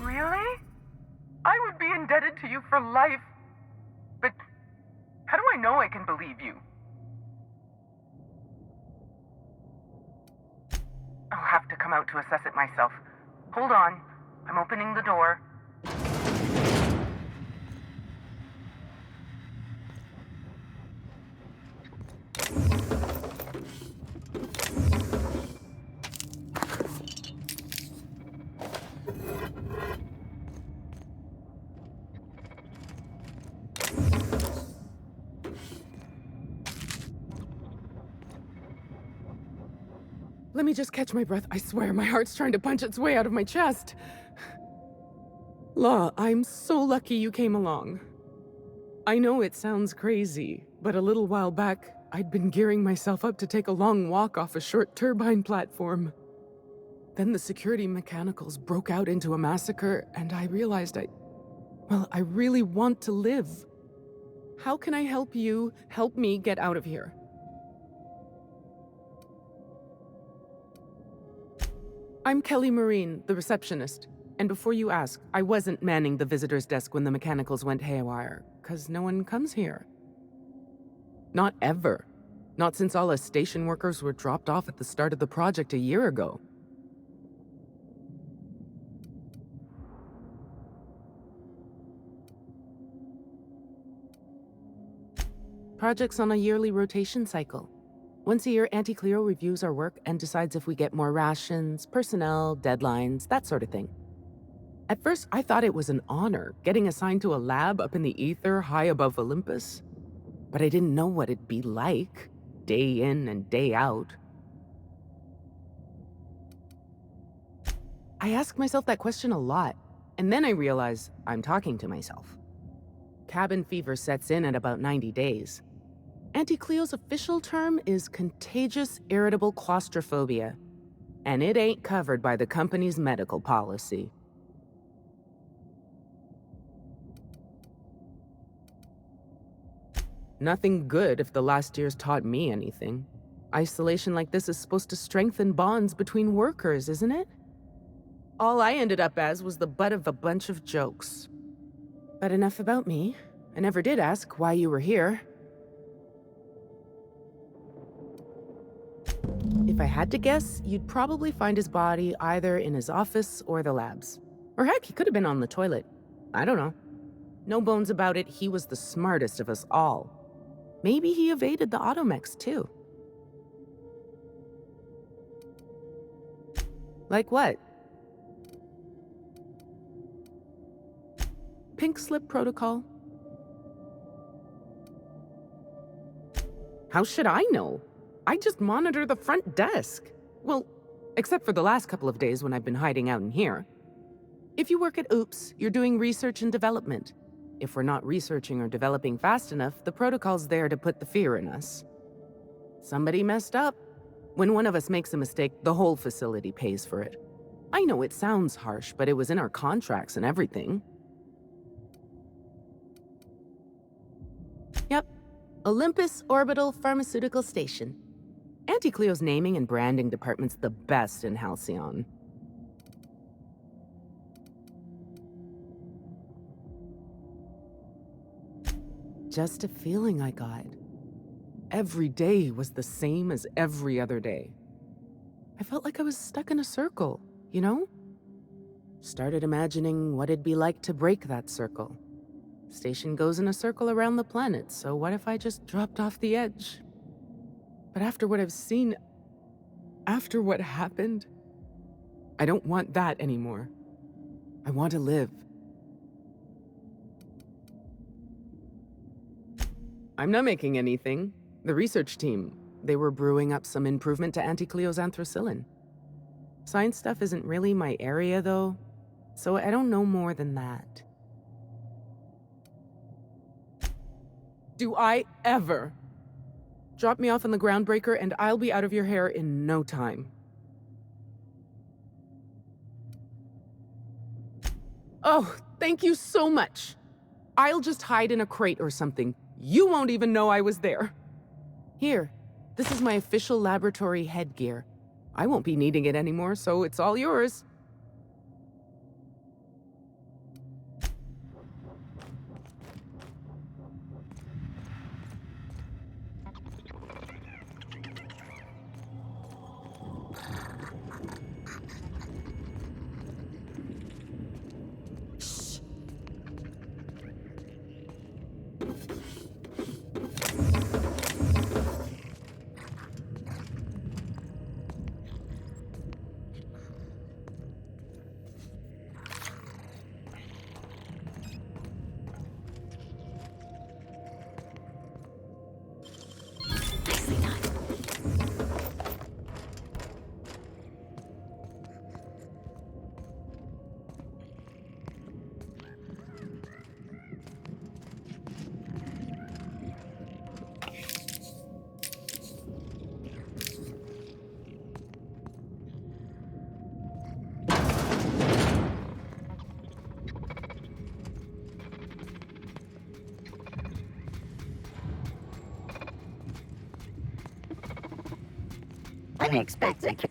Really? I would be indebted to you for life. But how do I know I can believe you? I'll have to come out to assess it myself. Hold on. I'm opening the door. Let me just catch my breath. I swear, my heart's trying to punch its way out of my chest. Law, I'm so lucky you came along. I know it sounds crazy, but a little while back, I'd been gearing myself up to take a long walk off a short turbine platform. Then the security mechanicals broke out into a massacre, and I realized I really want to live. How can I help you help me get out of here? I'm Kelly Marine, the receptionist. And before you ask, I wasn't manning the visitor's desk when the mechanicals went haywire, 'cause no one comes here. Not ever. Not since all us station workers were dropped off at the start of the project a year ago. Project's on a yearly rotation cycle. Once a year, Auntie Cleo reviews our work and decides if we get more rations, personnel, deadlines, that sort of thing. At first, I thought it was an honor, getting assigned to a lab up in the ether high above Olympus. But I didn't know what it'd be like, day in and day out. I ask myself that question a lot, and then I realize I'm talking to myself. Cabin fever sets in at about 90 days. Auntie Cleo's official term is contagious irritable claustrophobia, and it ain't covered by the company's medical policy. Nothing good if the last year's taught me anything. Isolation like this is supposed to strengthen bonds between workers, isn't it? All I ended up as was the butt of a bunch of jokes. But enough about me. I never did ask why you were here. If I had to guess, you'd probably find his body either in his office or the labs. Or heck, he could have been on the toilet. I don't know. No bones about it, he was the smartest of us all. Maybe he evaded the automechs, too. Like what? Pink slip protocol. How should I know? I just monitor the front desk. Well, except for the last couple of days when I've been hiding out in here. If you work at OOPS, you're doing research and development. If we're not researching or developing fast enough, the protocol's there to put the fear in us. Somebody messed up. When one of us makes a mistake, the whole facility pays for it. I know it sounds harsh, but it was in our contracts and everything. Yep. Olympus Orbital Pharmaceutical Station. Auntie Cleo's naming and branding department's the best in Halcyon. Just a feeling I got. Every day was the same as every other day. I felt like I was stuck in a circle, you know? Started imagining what it'd be like to break that circle. Station goes in a circle around the planet, so what if I just dropped off the edge? But after what I've seen, after what happened, I don't want that anymore. I want to live. I'm not making anything. The research team, they were brewing up some improvement to Auntie Cleo's anthracillin. Science stuff isn't really my area, though, so I don't know more than that. Do I ever? Drop me off on the groundbreaker and I'll be out of your hair in no time. Oh, thank you so much. I'll just hide in a crate or something. You won't even know I was there. Here, this is my official laboratory headgear. I won't be needing it anymore, so it's all yours. Unexpected.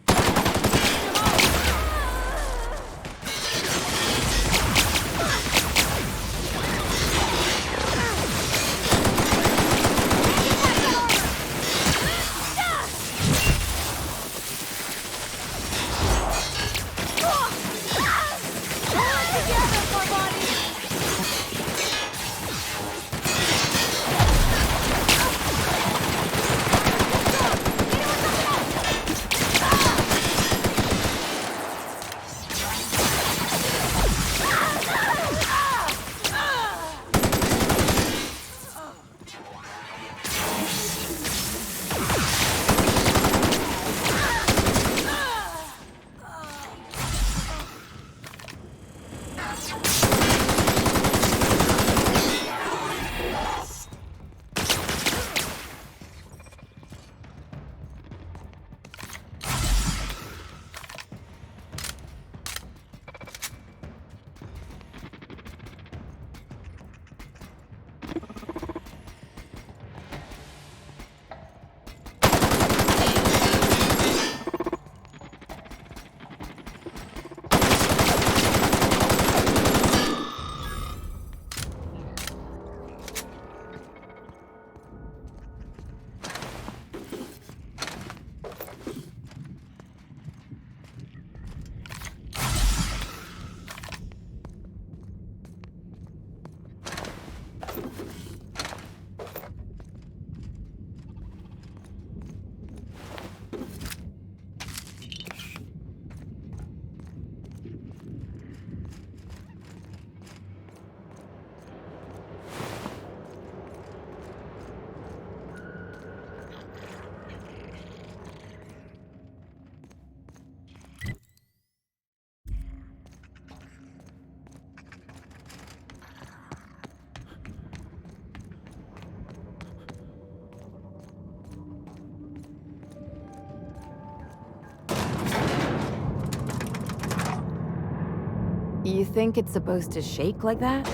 You think it's supposed to shake like that?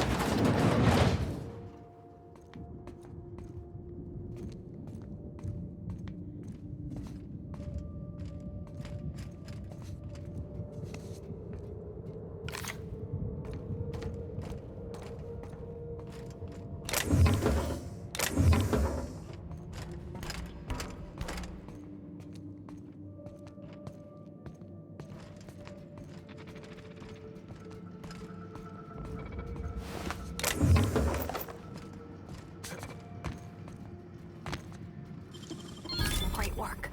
Great work.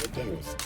reduced.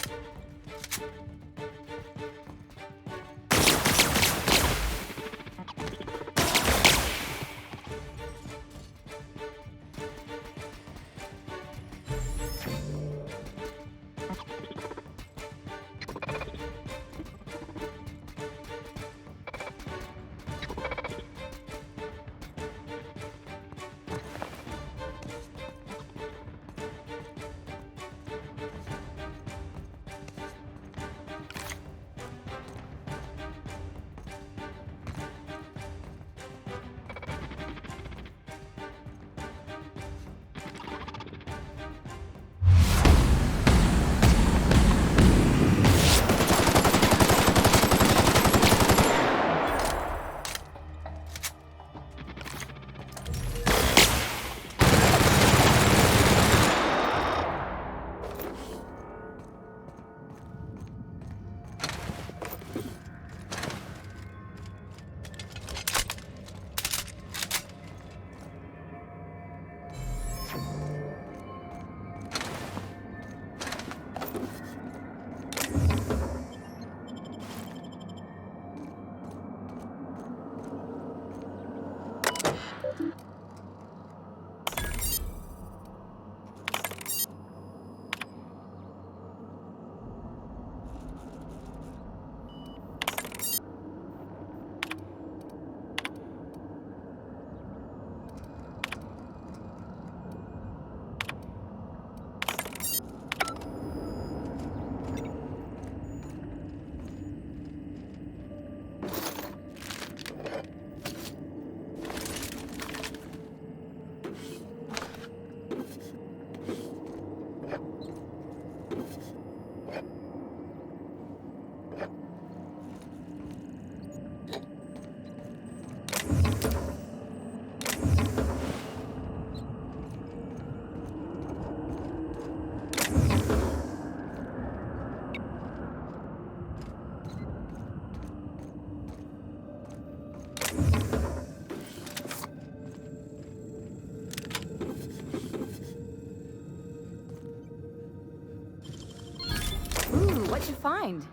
Ooh, what'd you find?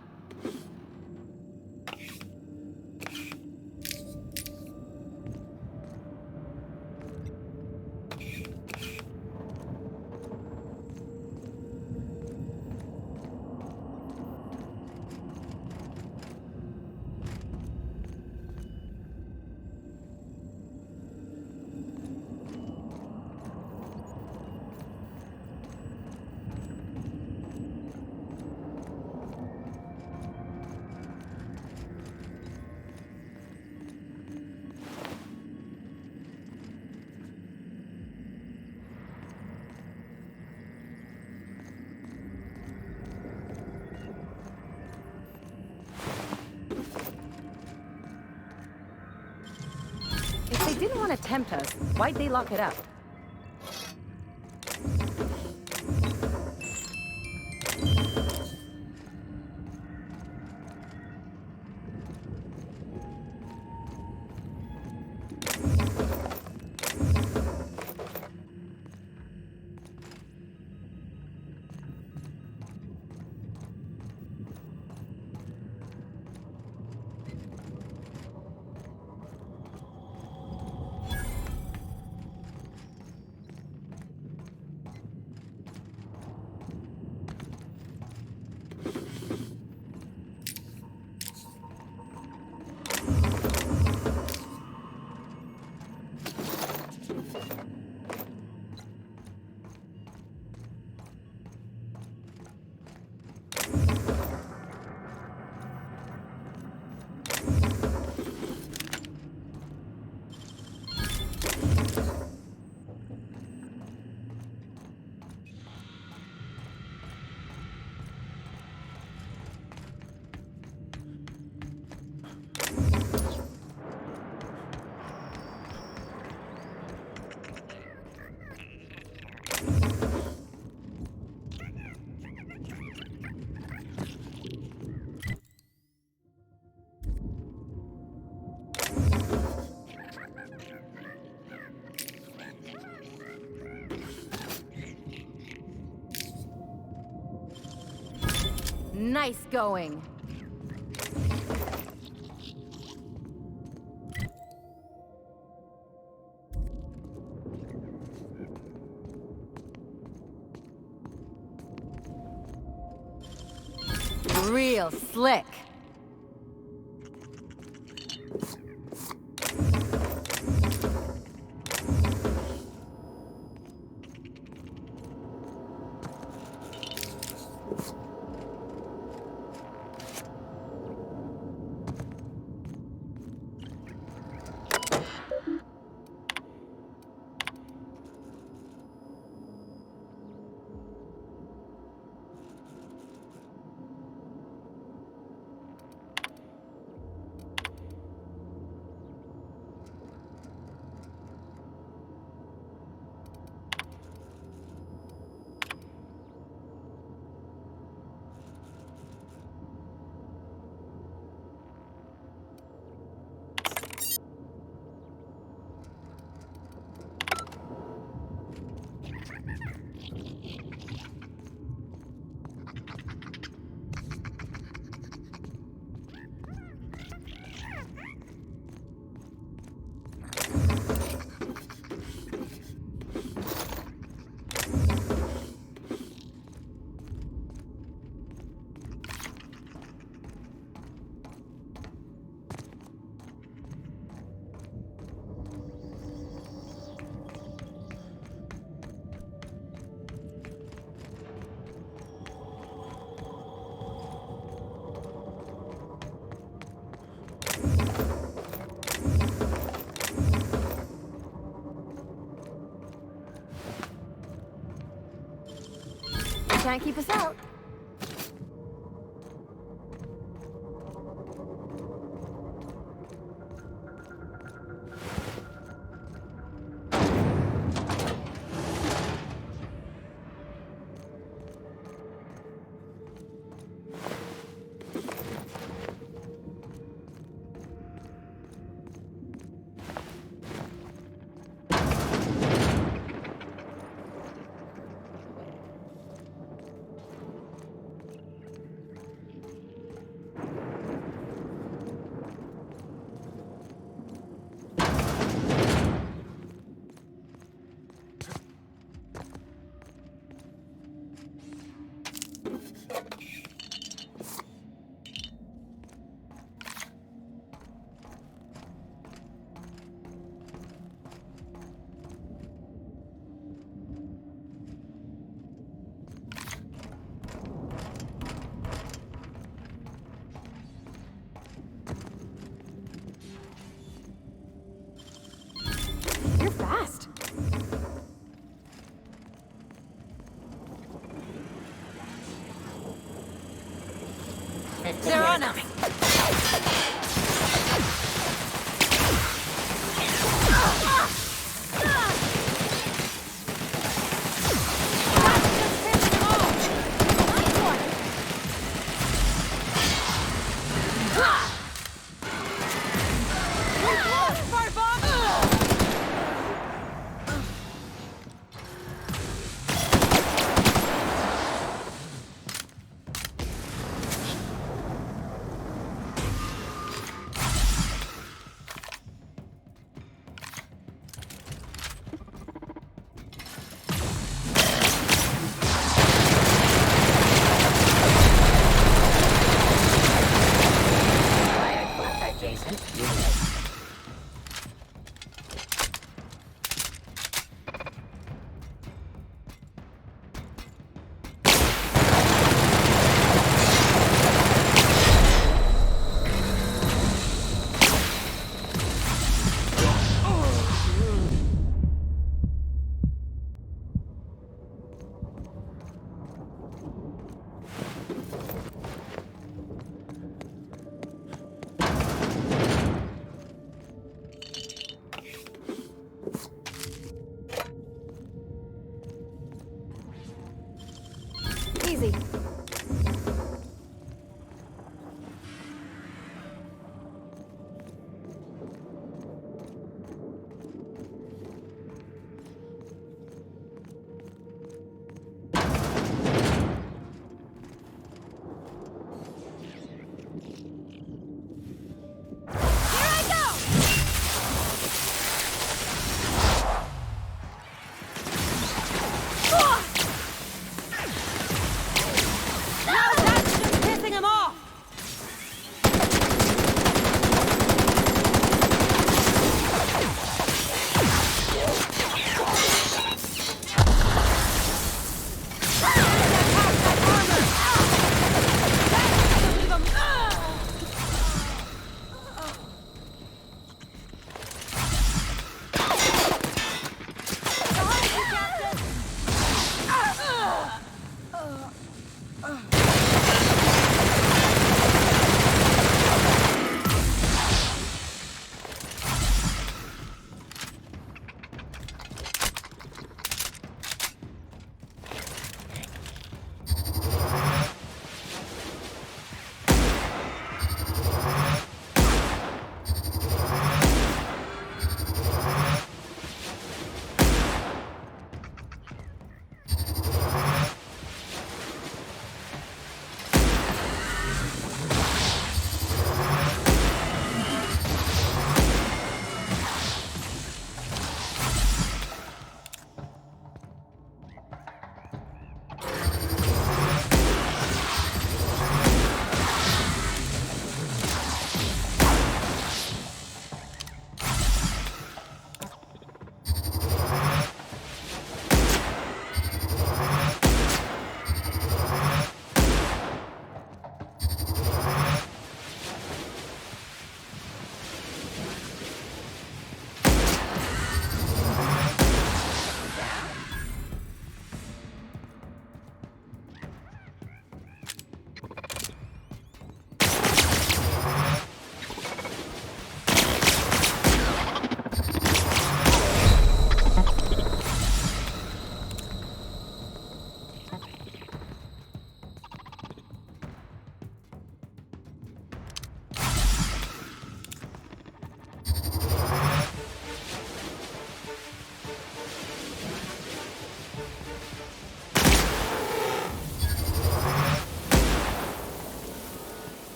If they didn't want to tempt us, why'd they lock it up? Nice going. Real slick. Can't keep us out. You're fast. They're on us.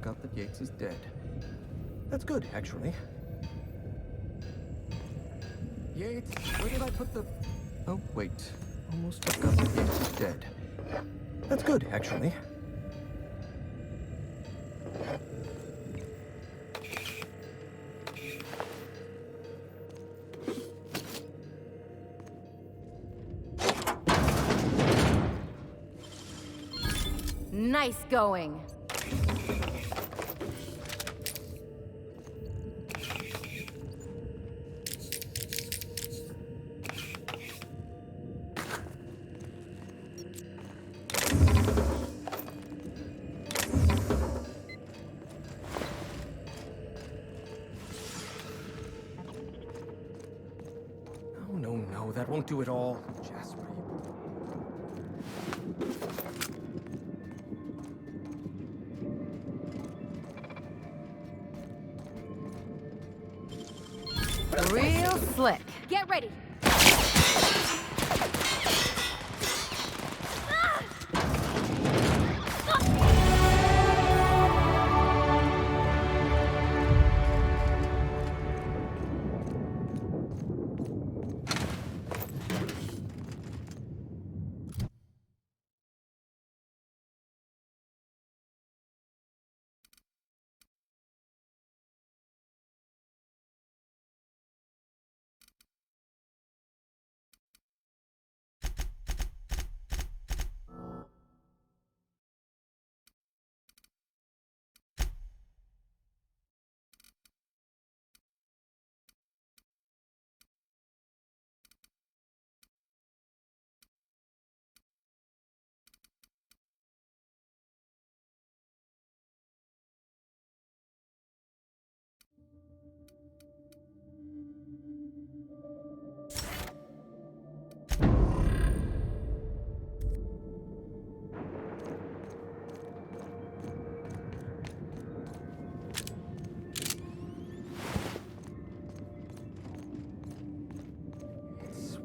forgot that Yates is dead. That's good, actually. Yates, where did I put the... Oh, wait. Almost forgot that Yates is dead. That's good, actually. Nice going. No, that won't do it all. Jasper, Real slick. Get ready.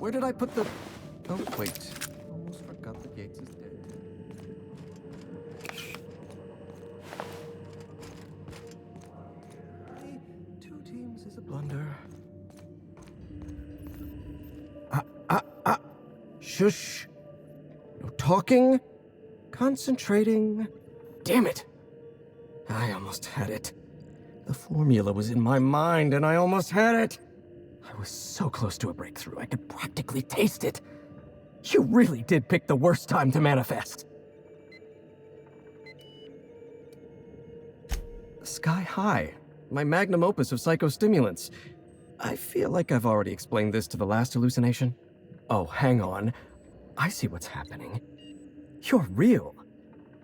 where did I put the... Oh, wait. Almost forgot that Yates is dead. Two teams is a blunder. Shush. No talking. Concentrating. Damn it. I almost had it. The formula was in my mind, and I almost had it. I was so close to a breakthrough, I could practically taste it. You really did pick the worst time to manifest. Sky High, my magnum opus of psychostimulants. I feel like I've already explained this to the last hallucination. Oh, hang on. I see what's happening. You're real.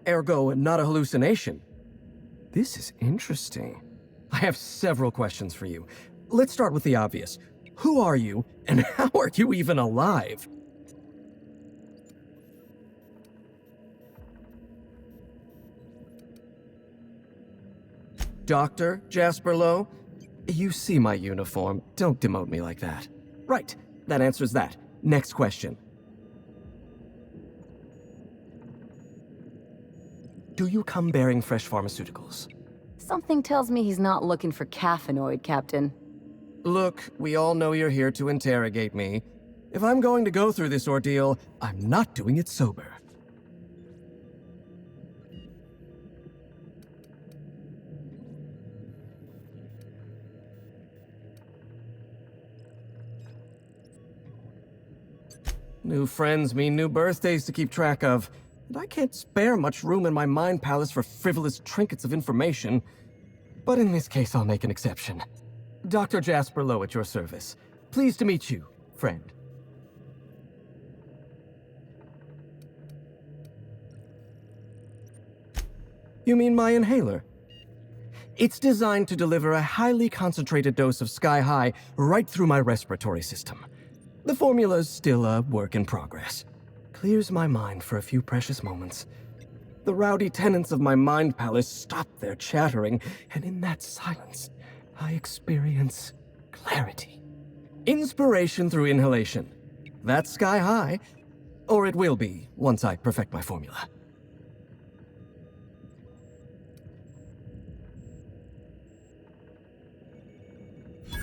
Ergo, not a hallucination. This is interesting. I have several questions for you. Let's start with the obvious. Who are you, and how are you even alive? Dr. Jasper Lowe? You see my uniform. Don't demote me like that. Right, that answers that. Next question. Do you come bearing fresh pharmaceuticals? Something tells me he's not looking for caffeinoid, Captain. Look, we all know you're here to interrogate me. If I'm going to go through this ordeal, I'm not doing it sober. New friends mean new birthdays to keep track of. And I can't spare much room in my mind palace for frivolous trinkets of information. But in this case, I'll make an exception. Dr. Jasper Lowe at your service. Pleased to meet you, friend. You mean my inhaler? It's designed to deliver a highly concentrated dose of Sky High right through my respiratory system. The formula's still a work in progress. Clears my mind for a few precious moments. The rowdy tenants of my mind palace stop their chattering, and in that silence, I experience clarity. Inspiration through inhalation. That's Sky High, or it will be once I perfect my formula.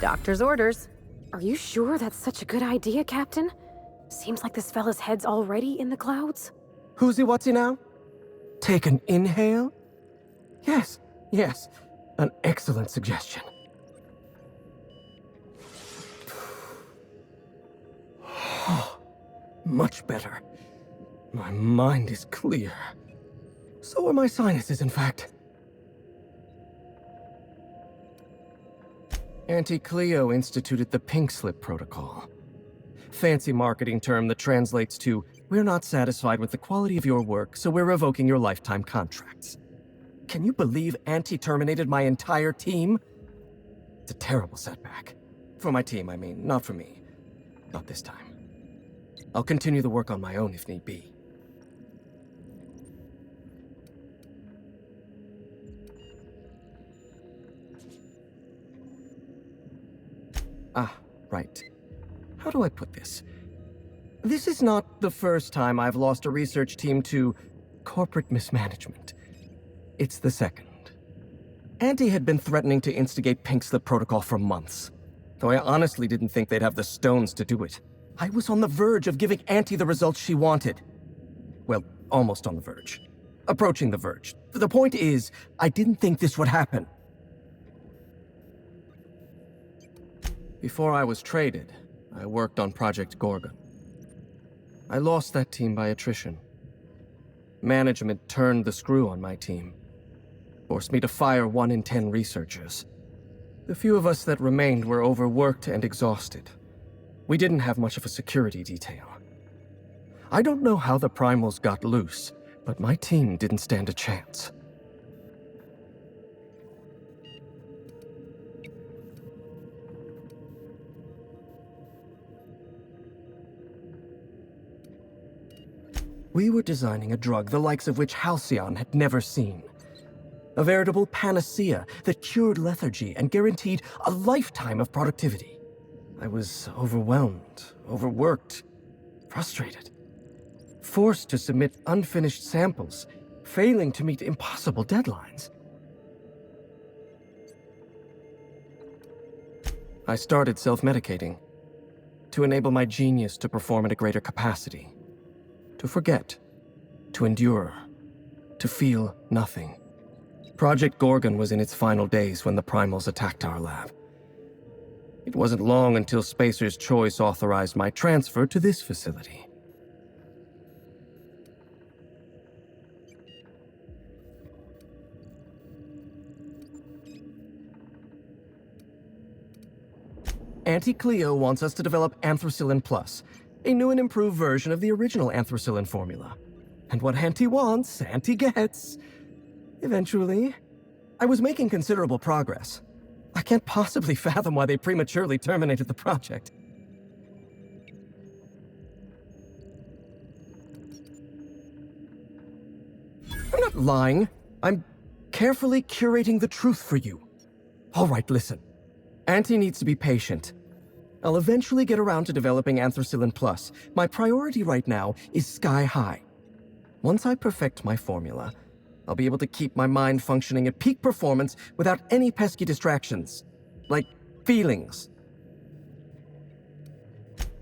Doctor's orders. Are you sure that's such a good idea, Captain? Seems like this fella's head's already in the clouds. Who's-y, what's-y now? Take an inhale? Yes, yes. An excellent suggestion. Much better. My mind is clear. So are my sinuses, in fact. Auntie Cleo instituted the Pink Slip Protocol. Fancy marketing term that translates to, we're not satisfied with the quality of your work, so we're revoking your lifetime contracts. Can you believe Auntie terminated my entire team? It's a terrible setback. For my team, I mean, not for me. Not this time. I'll continue the work on my own if need be. Ah, right. How do I put this? This is not the first time I've lost a research team to corporate mismanagement. It's the second. Auntie had been threatening to instigate Pink Slip Protocol for months, though I honestly didn't think they'd have the stones to do it. I was on the verge of giving Auntie the results she wanted. Well, almost on the verge. Approaching the verge. The point is, I didn't think this would happen. Before I was traded, I worked on Project Gorgon. I lost that team by attrition. Management turned the screw on my team. Forced me to fire 1 in 10 researchers. The few of us that remained were overworked and exhausted. We didn't have much of a security detail. I don't know how the Primals got loose, but my team didn't stand a chance. We were designing a drug the likes of which Halcyon had never seen. A veritable panacea that cured lethargy and guaranteed a lifetime of productivity. I was overwhelmed, overworked, frustrated. Forced to submit unfinished samples, failing to meet impossible deadlines. I started self-medicating to enable my genius to perform at a greater capacity. To forget, to endure, to feel nothing. Project Gorgon was in its final days when the Primals attacked our lab. It wasn't long until Spacer's Choice authorized my transfer to this facility. Auntie Cleo wants us to develop Anthracillin Plus, a new and improved version of the original Anthracillin formula. And what Auntie wants, Auntie gets. Eventually. I was making considerable progress. I can't possibly fathom why they prematurely terminated the project. I'm not lying. I'm carefully curating the truth for you. All right, listen. Auntie needs to be patient. I'll eventually get around to developing Anthracillin Plus. My priority right now is Sky High. Once I perfect my formula, I'll be able to keep my mind functioning at peak performance without any pesky distractions. Like feelings.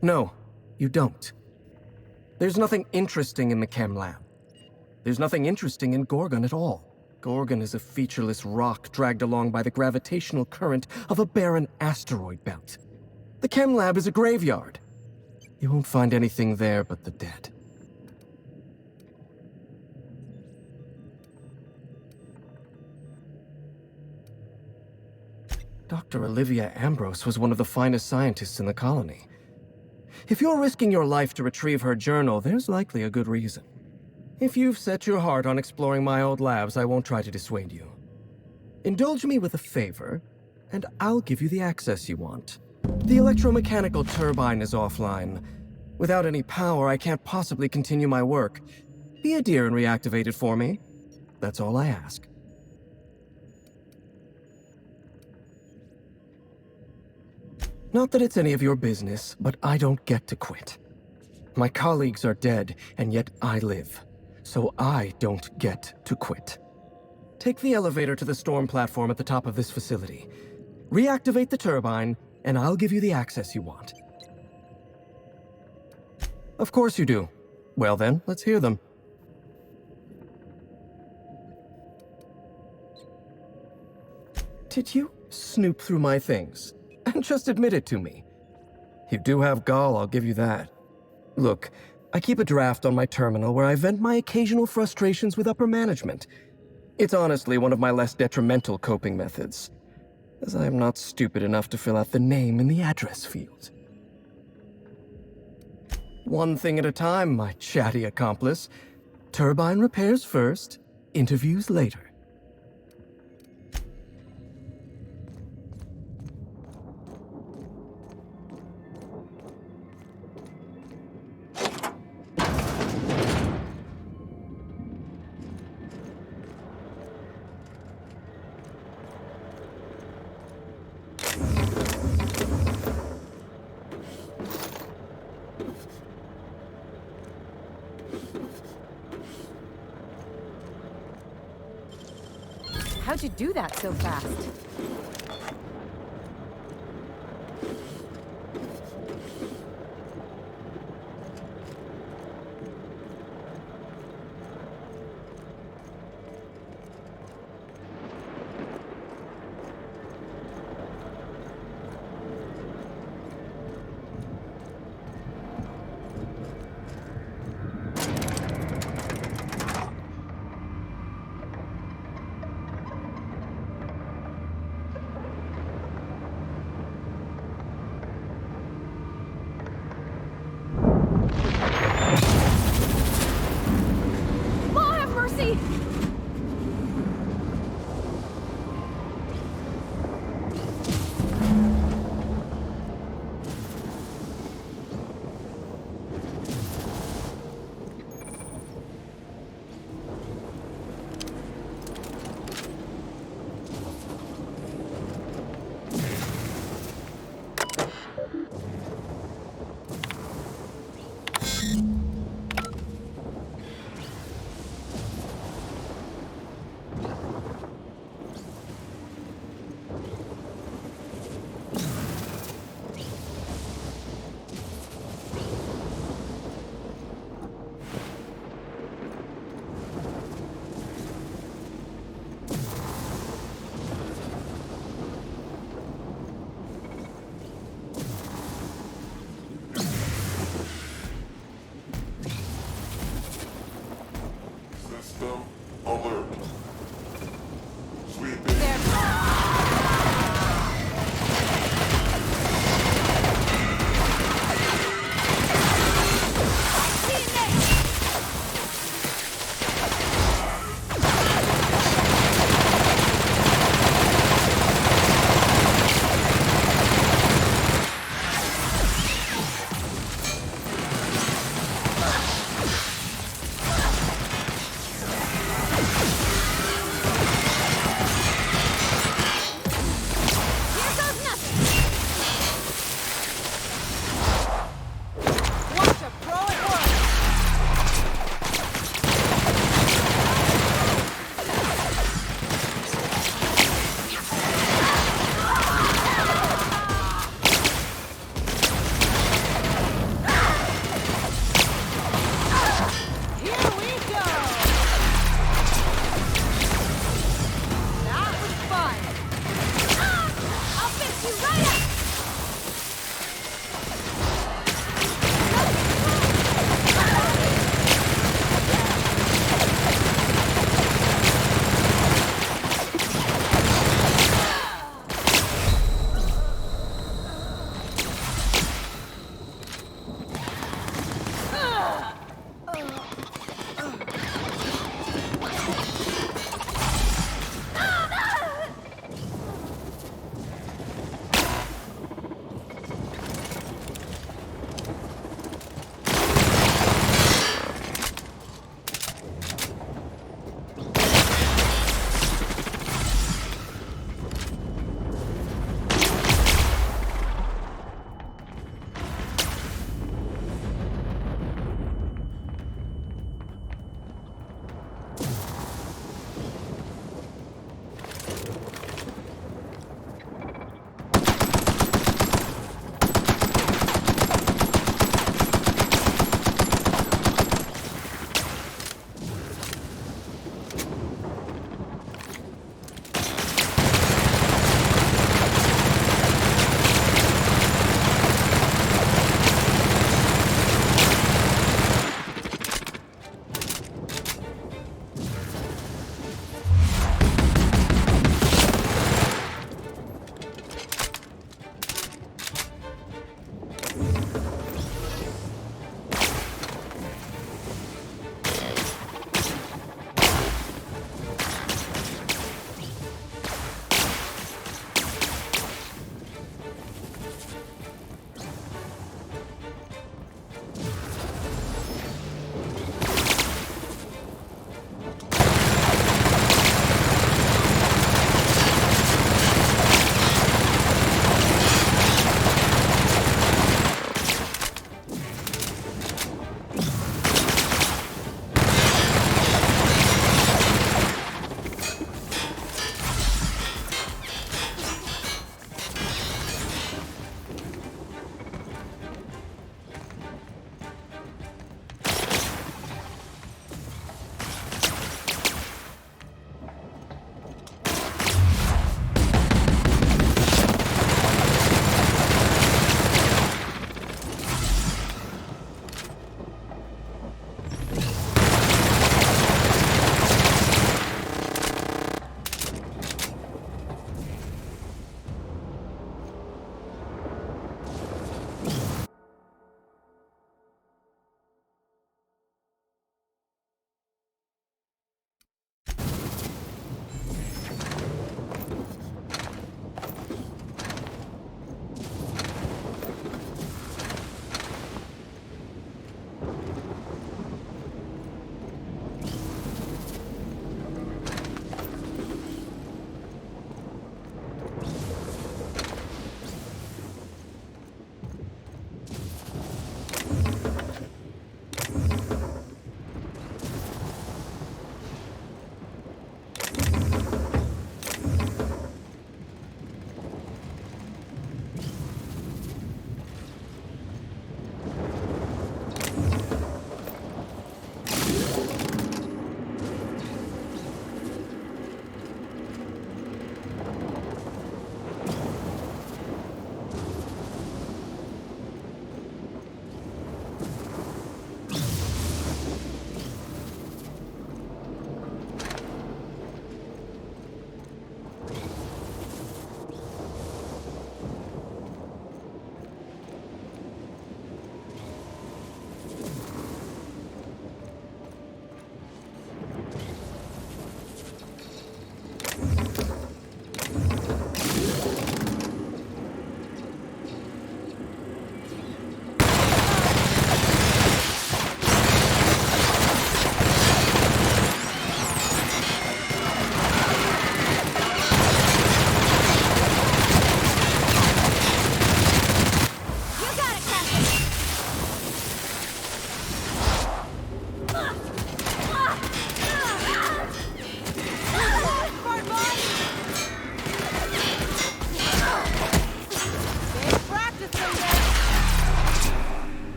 No, you don't. There's nothing interesting in the chem lab. There's nothing interesting in Gorgon at all. Gorgon is a featureless rock dragged along by the gravitational current of a barren asteroid belt. The chem lab is a graveyard. You won't find anything there but the dead. Dr. Olivia Ambrose was one of the finest scientists in the colony. If you're risking your life to retrieve her journal, there's likely a good reason. If you've set your heart on exploring my old labs, I won't try to dissuade you. Indulge me with a favor, and I'll give you the access you want. The electromechanical turbine is offline. Without any power, I can't possibly continue my work. Be a dear and reactivate it for me. That's all I ask. Not that it's any of your business, but I don't get to quit. My colleagues are dead, and yet I live. So I don't get to quit. Take the elevator to the storm platform at the top of this facility. Reactivate the turbine, and I'll give you the access you want. Of course you do. Well then, let's hear them. Did you snoop through my things? And just admit it to me. You do have gall, I'll give you that. Look, I keep a draft on my terminal where I vent my occasional frustrations with upper management. It's honestly one of my less detrimental coping methods, as I am not stupid enough to fill out the name in the address field. One thing at a time, my chatty accomplice. Turbine repairs first, interviews later. How'd you do that so fast?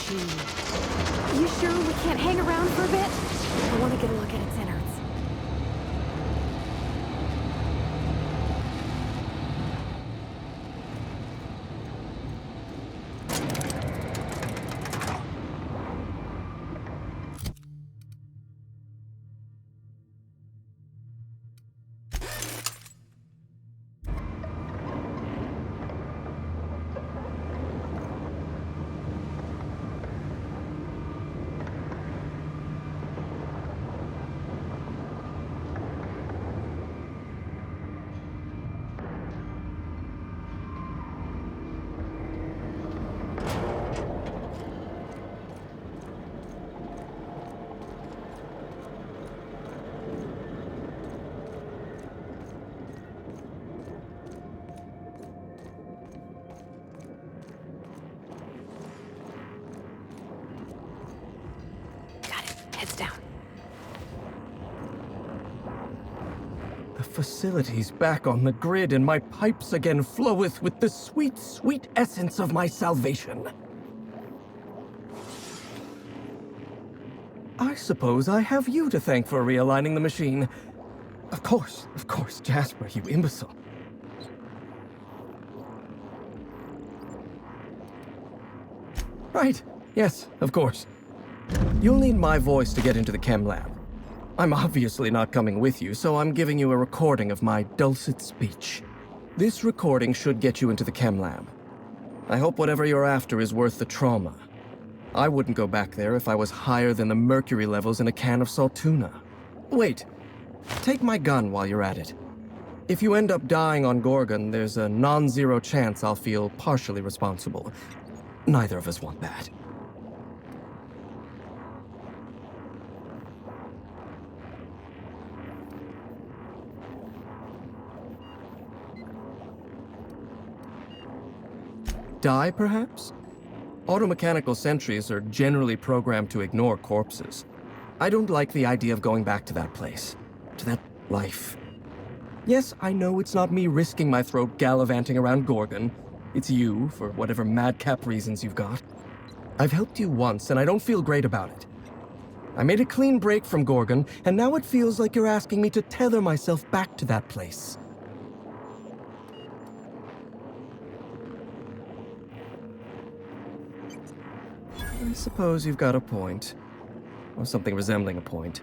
machine. You sure we can't hang around for a bit? I want to get a look at its innards. Heads down. The facility's back on the grid, and my pipes again floweth with the sweet, sweet essence of my salvation. I suppose I have you to thank for realigning the machine. Of course, Jasper, you imbecile. Right, yes, of course. You'll need my voice to get into the chem lab. I'm obviously not coming with you, so I'm giving you a recording of my dulcet speech. This recording should get you into the chem lab. I hope whatever you're after is worth the trauma. I wouldn't go back there if I was higher than the mercury levels in a can of salt tuna. Wait, take my gun while you're at it. If you end up dying on Gorgon, there's a non-zero chance I'll feel partially responsible. Neither of us want that. Die, perhaps? Automechanical sentries are generally programmed to ignore corpses. I don't like the idea of going back to that place, to that life. Yes, I know it's not me risking my throat gallivanting around Gorgon. It's you, for whatever madcap reasons you've got. I've helped you once, and I don't feel great about it. I made a clean break from Gorgon, and now it feels like you're asking me to tether myself back to that place. I suppose you've got a point. Or something resembling a point.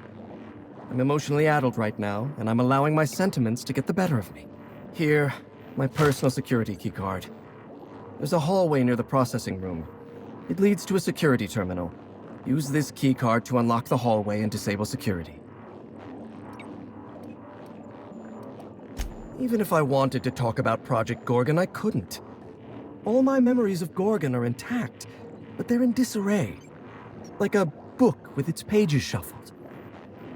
I'm emotionally addled right now, and I'm allowing my sentiments to get the better of me. Here, my personal security keycard. There's a hallway near the processing room. It leads to a security terminal. Use this keycard to unlock the hallway and disable security. Even if I wanted to talk about Project Gorgon, I couldn't. All my memories of Gorgon are intact, but they're in disarray. Like a book with its pages shuffled.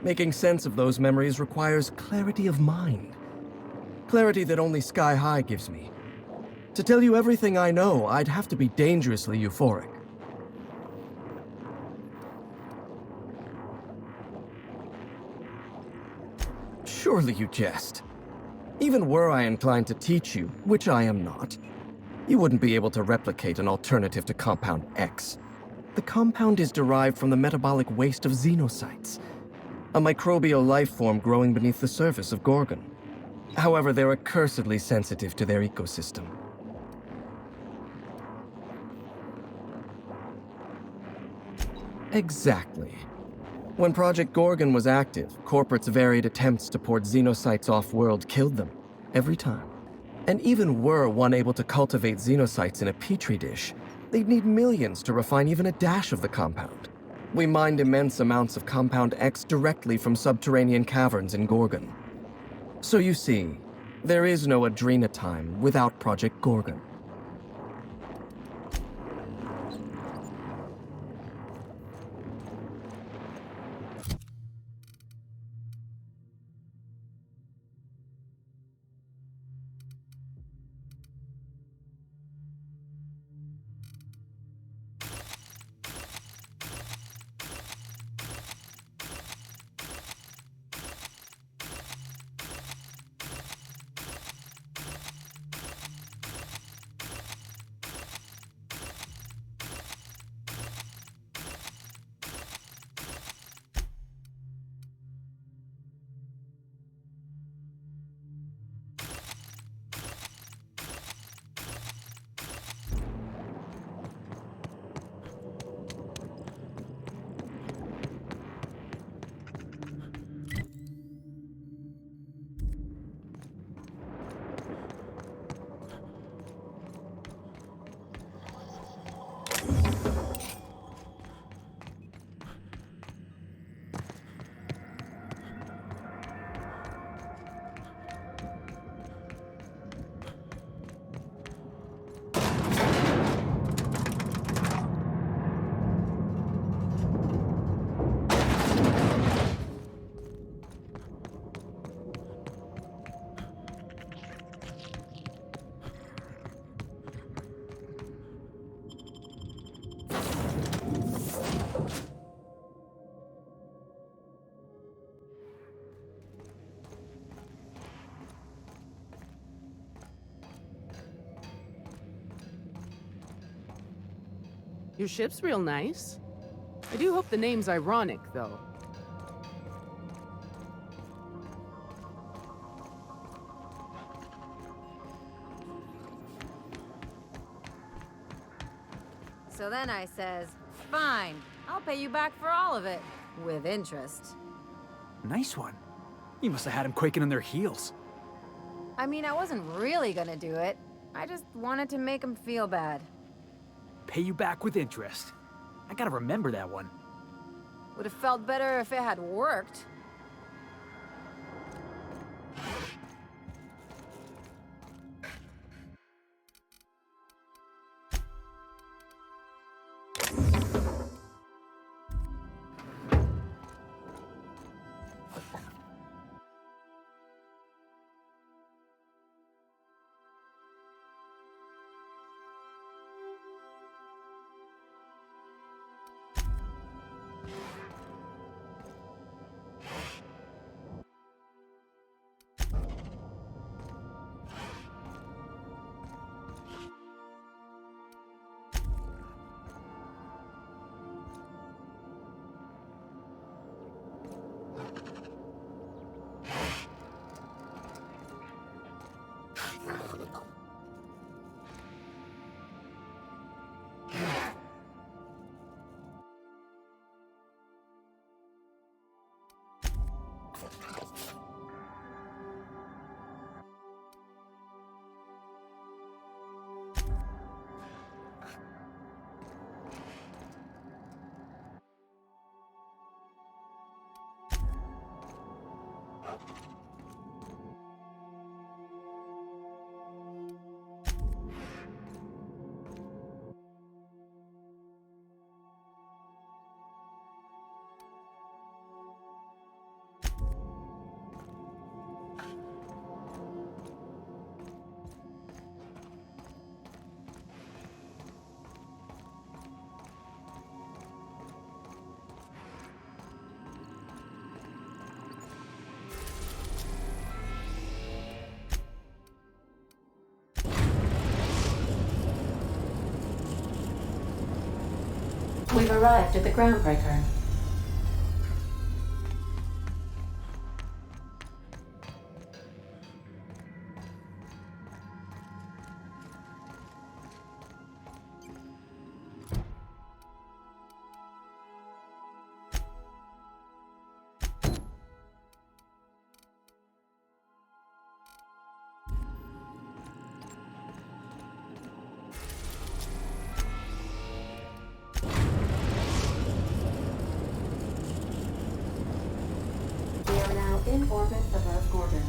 Making sense of those memories requires clarity of mind. Clarity that only Sky High gives me. To tell you everything I know, I'd have to be dangerously euphoric. Surely you jest. Even were I inclined to teach you, which I am not, you wouldn't be able to replicate an alternative to Compound X. The compound is derived from the metabolic waste of xenocytes, a microbial life form growing beneath the surface of Gorgon. However, they're accursedly sensitive to their ecosystem. Exactly. When Project Gorgon was active, corporates' varied attempts to port xenocytes off-world killed them, every time. And even were one able to cultivate xenocytes in a petri dish, they'd need millions to refine even a dash of the compound. We mined immense amounts of Compound X directly from subterranean caverns in Gorgon. So you see, there is no Adrenatime without Project Gorgon. Your ship's real nice. I do hope the name's ironic, though. So then I says, fine, I'll pay you back for all of it. With interest. Nice one. You must have had him quaking in their heels. I mean, I wasn't really gonna do it. I just wanted to make him feel bad. Pay you back with interest. I gotta remember that one. Would have felt better if it had worked. We've arrived at the groundbreaker. In orbit above Gordon.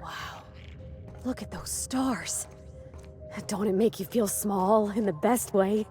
Wow. Look at those stars. Don't it make you feel small in the best way?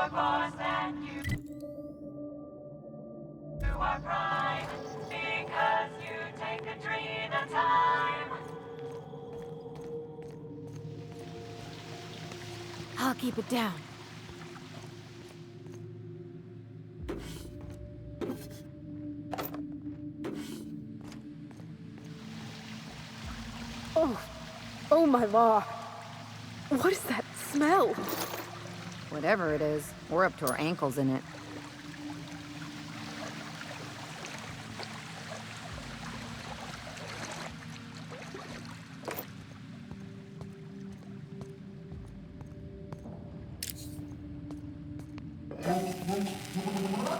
your boss and you are prime because you take a dream at a time. I'll keep it down. Oh my law. What is that smell? Whatever it is, we're up to our ankles in it.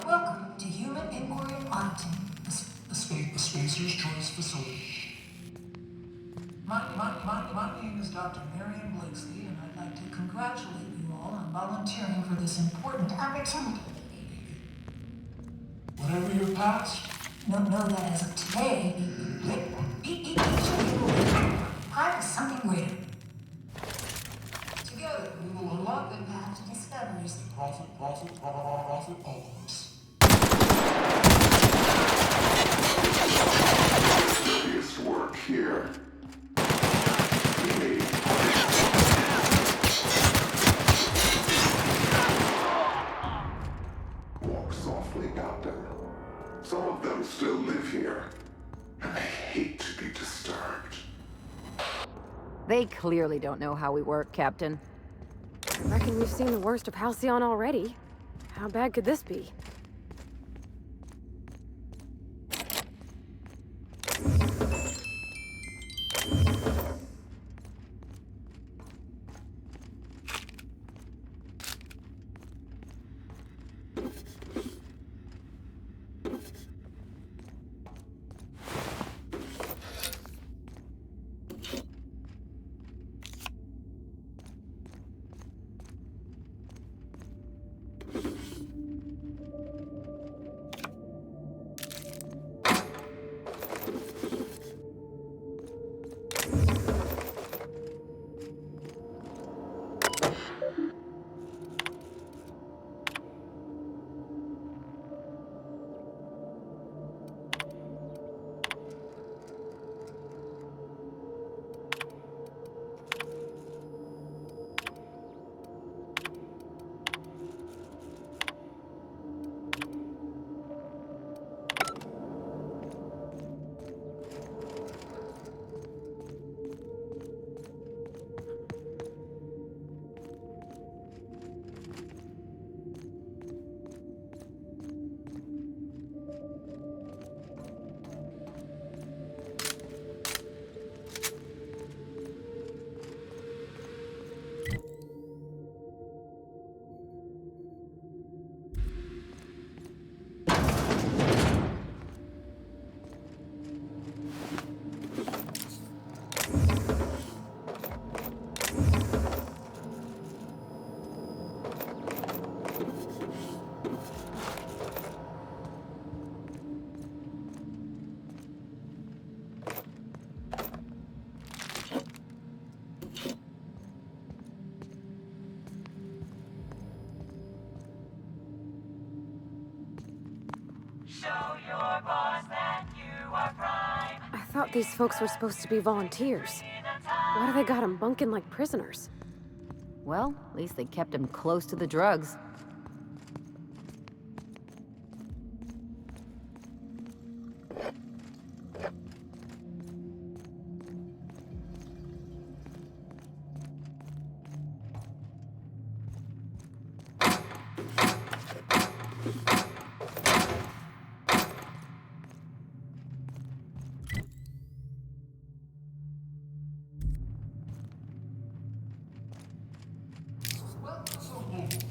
Welcome to Human Inquiry and Auditing, a Spacer's Choice facility. My name is Dr. Marion Blakesley, and I'd like to congratulate you all on volunteering for this important opportunity. Whatever your past, know that as of today, each of you will be part of something greater. Together, we will unlock the path to discoveries. Profit always. Serious work here. Walk softly, Captain. Some of them still live here, and I hate to be disturbed. They clearly don't know how we work, Captain. I reckon we've seen the worst of Halcyon already. How bad could this be? Show your boss that you are prime. I thought these folks were supposed to be volunteers. Why do they got them bunking like prisoners? Well, at least they kept him close to the drugs.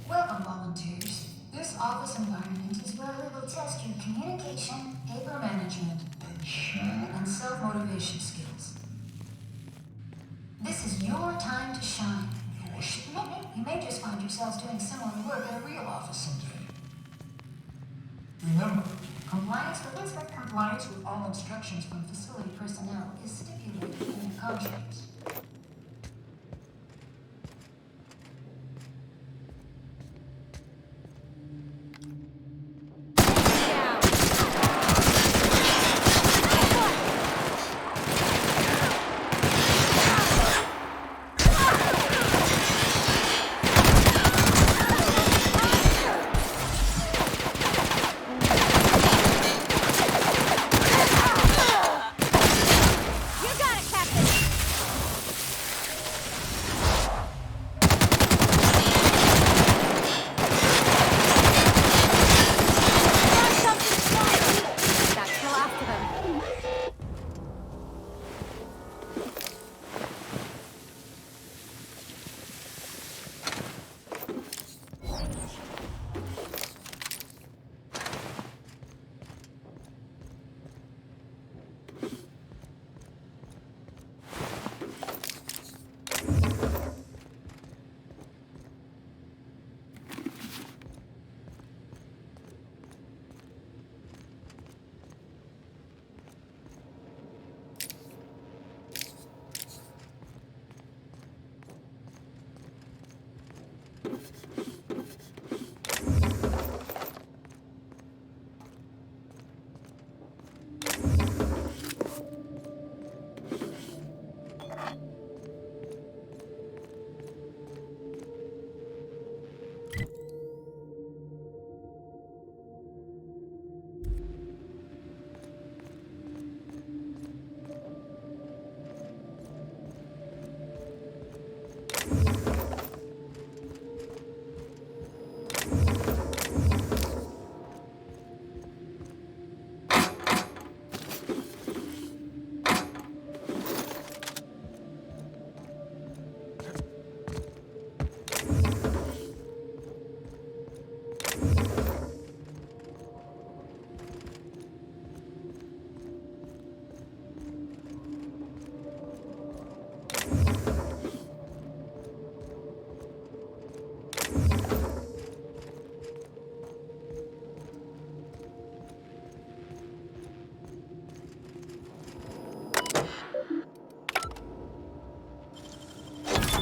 Welcome, volunteers. This office environment is where we will test your communication, paper management, and self-motivation skills. This is your time to shine. You may just find yourselves doing similar work at a real office someday. Remember, compliance with all instructions from facility personnel is stipulated in your contracts.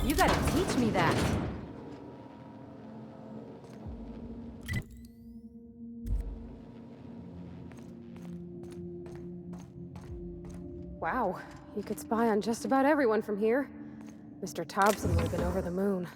You gotta teach me that. Wow, you could spy on just about everyone from here. Mr. Thompson would have been over the moon.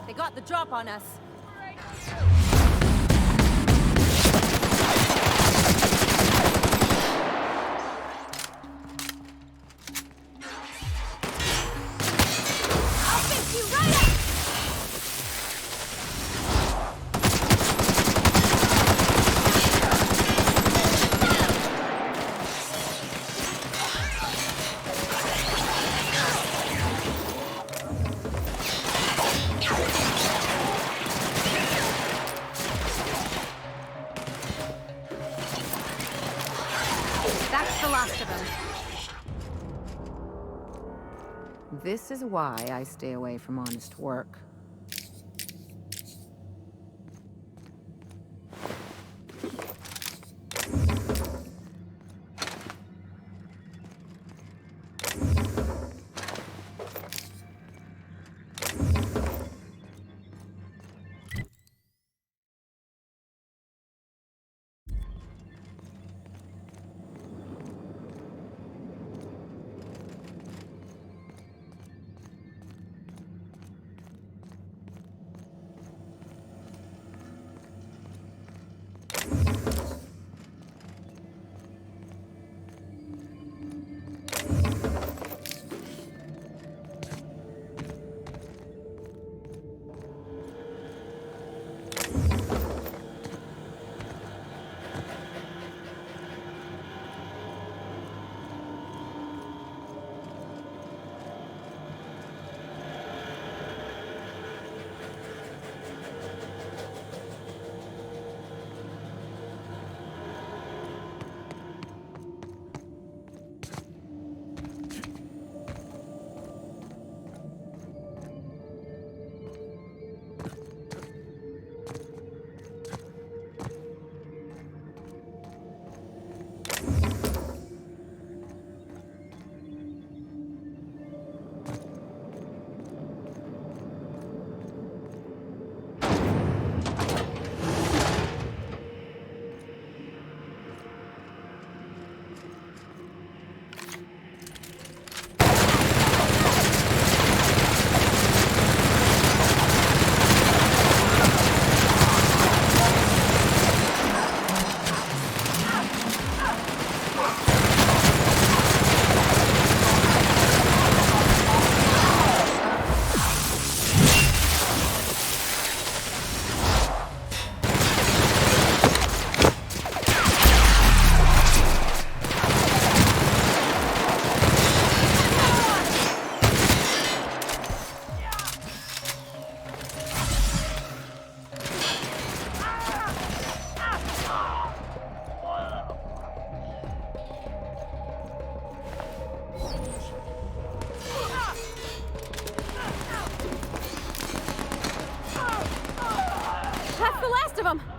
They got the drop on us. I'll fix you right up! That's the last of them. This is why I stay away from honest work. rest of them!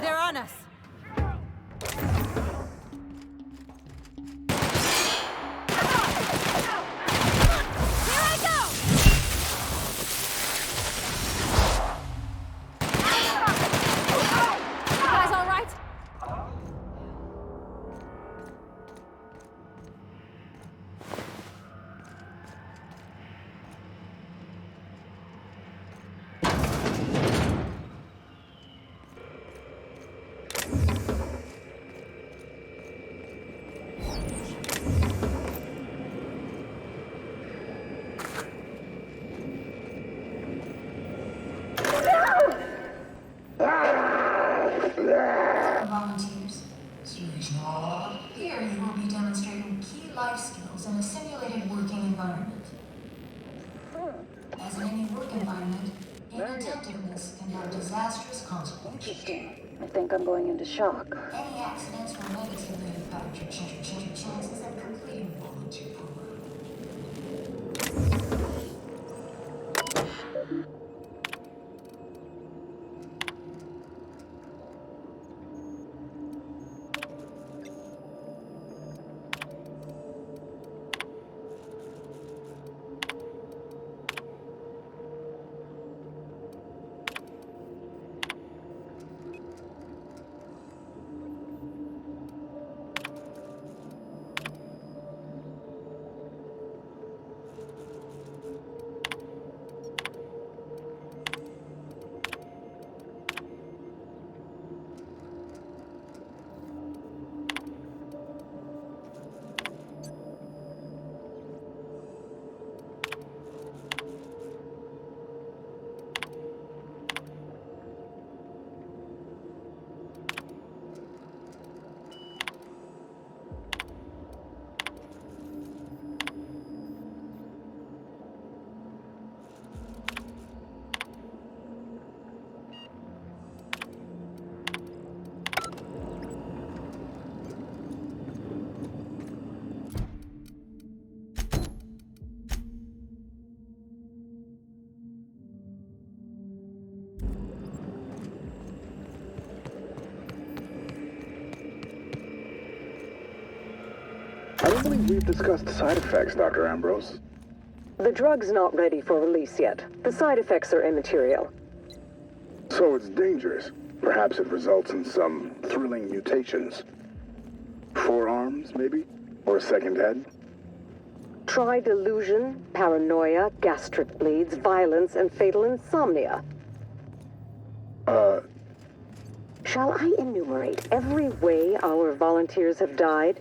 They're on us! Here I go! You guys all right? Volunteers, here you will be demonstrating key life skills in a simulated working environment. As in any work environment, inattentiveness can have disastrous consequences. Interesting. I think I'm going into shock. Any accidents will negatively impact your chances of completing the volunteer program. I don't believe we've discussed side effects, Dr. Ambrose. The drug's not ready for release yet. The side effects are immaterial. So it's dangerous. Perhaps it results in some thrilling mutations. Forearms, maybe? Or a second head? Try delusion, paranoia, gastric bleeds, violence, and fatal insomnia. Shall I enumerate every way our volunteers have died?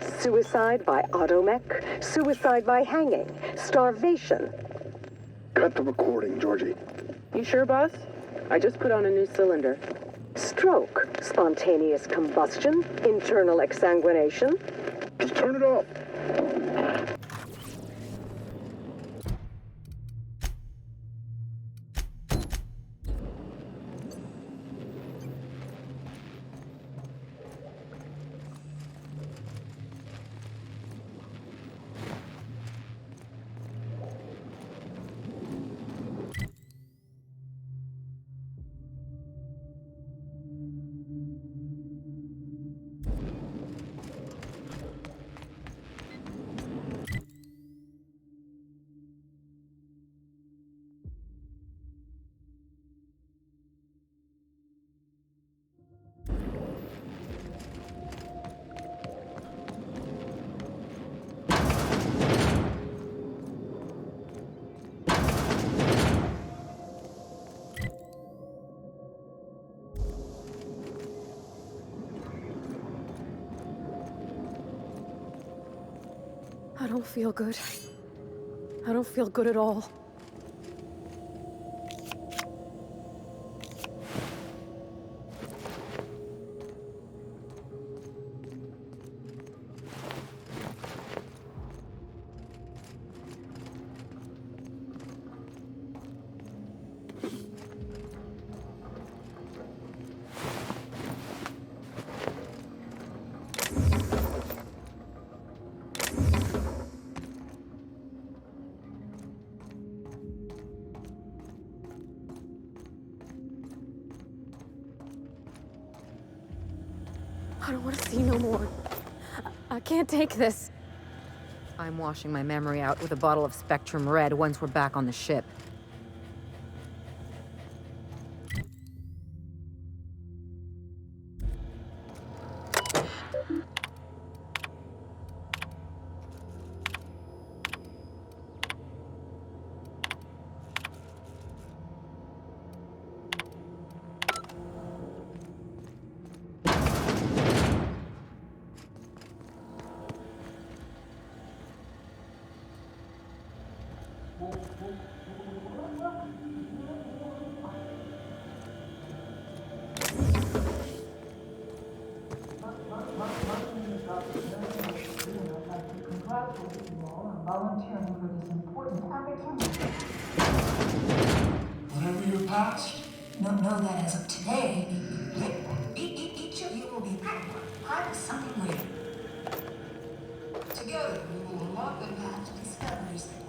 Suicide by automech, suicide by hanging, starvation. Cut the recording, Georgie. You sure, boss? I just put on a new cylinder. Stroke, spontaneous combustion, internal exsanguination. Just turn it off. I don't feel good. I don't feel good at all. I don't want to see no more. I can't take this. I'm washing my memory out with a bottle of Spectrum Red once we're back on the ship. Volunteering for this important opportunity. Whatever your past, know that as of today, each of you will be part of something greater. Together, we will unlock the path to discoveries that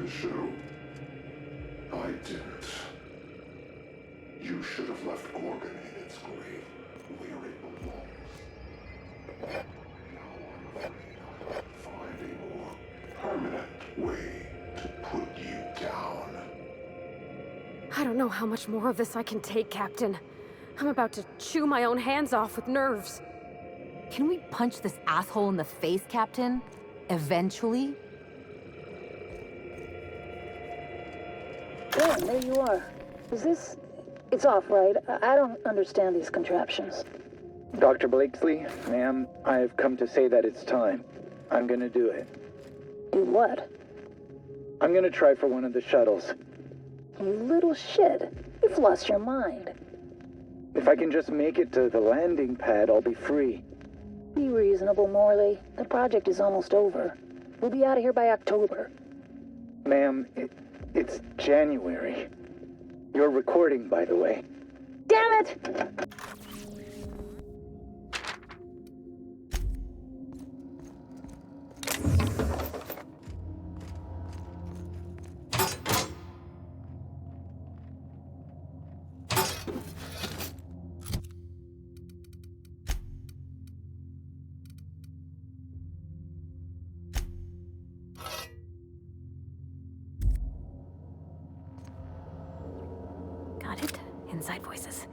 issue. I didn't. You should have left Gorgon in its grave, where it belongs. Now I'm afraid I have to find a more permanent way to put you down. I don't know how much more of this I can take, Captain. I'm about to chew my own hands off with nerves. Can we punch this asshole in the face, Captain? Eventually? Dan, there you are. Is this... It's off, right? I don't understand these contraptions. Dr. Blakesley, ma'am, I've come to say that it's time. I'm gonna do it. Do what? I'm gonna try for one of the shuttles. You little shit. You've lost your mind. If I can just make it to the landing pad, I'll be free. Be reasonable, Morley. The project is almost over. We'll be out of here by October. Ma'am, it's January. You're recording, by the way. Damn it! Got it. Inside voices.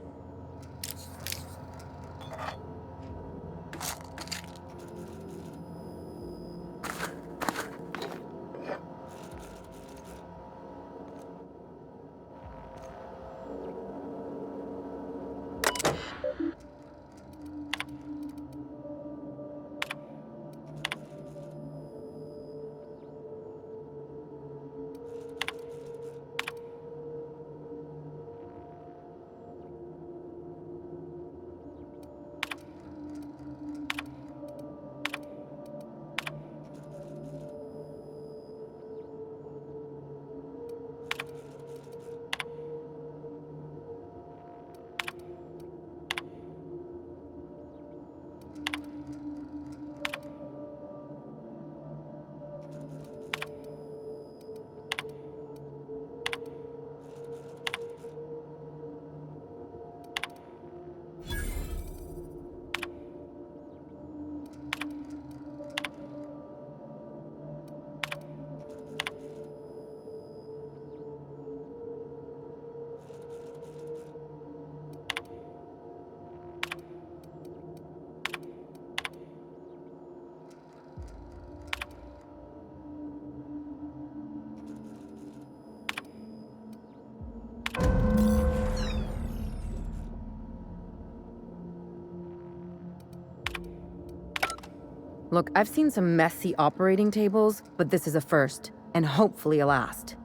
Look, I've seen some messy operating tables, but this is a first, and hopefully a last.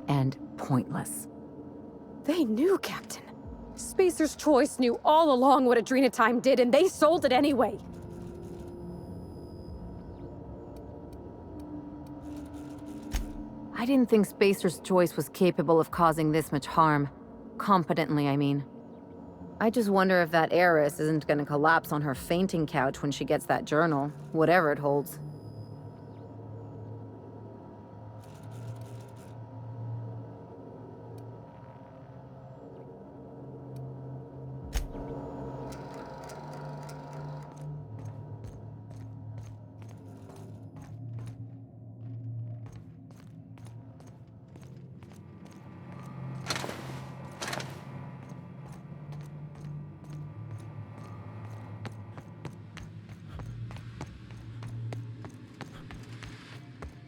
And pointless. They knew, Captain. Spacer's Choice knew all along what Adrenatime did, and they sold it anyway. I didn't think Spacer's Choice was capable of causing this much harm. Competently, I mean. I just wonder if that heiress isn't gonna collapse on her fainting couch when she gets that journal, whatever it holds.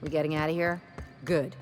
We getting out of here? Good.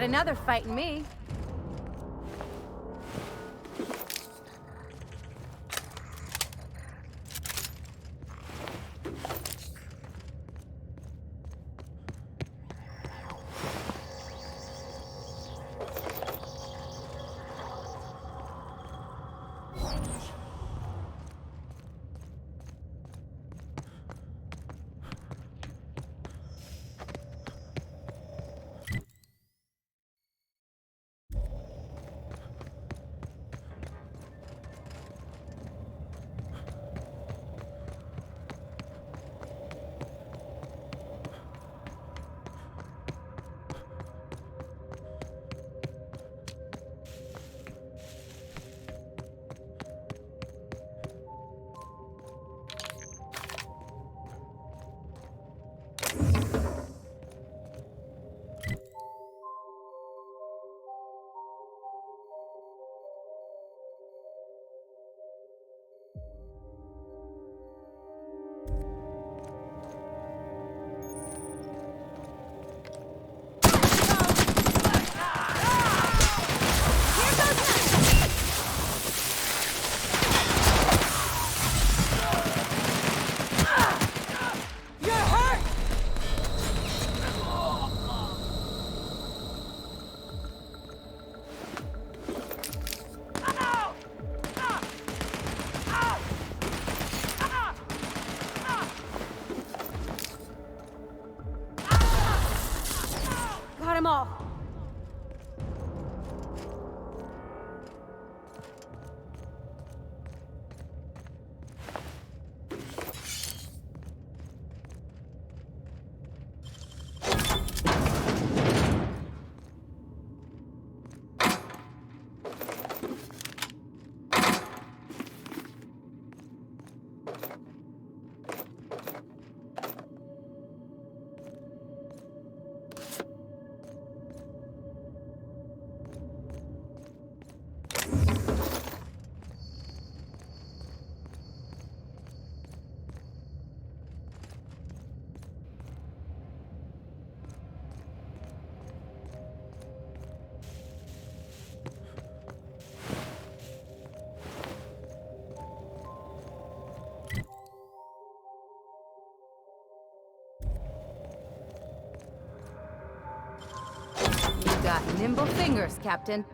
another fighting me. Got him all. You got nimble fingers, Captain.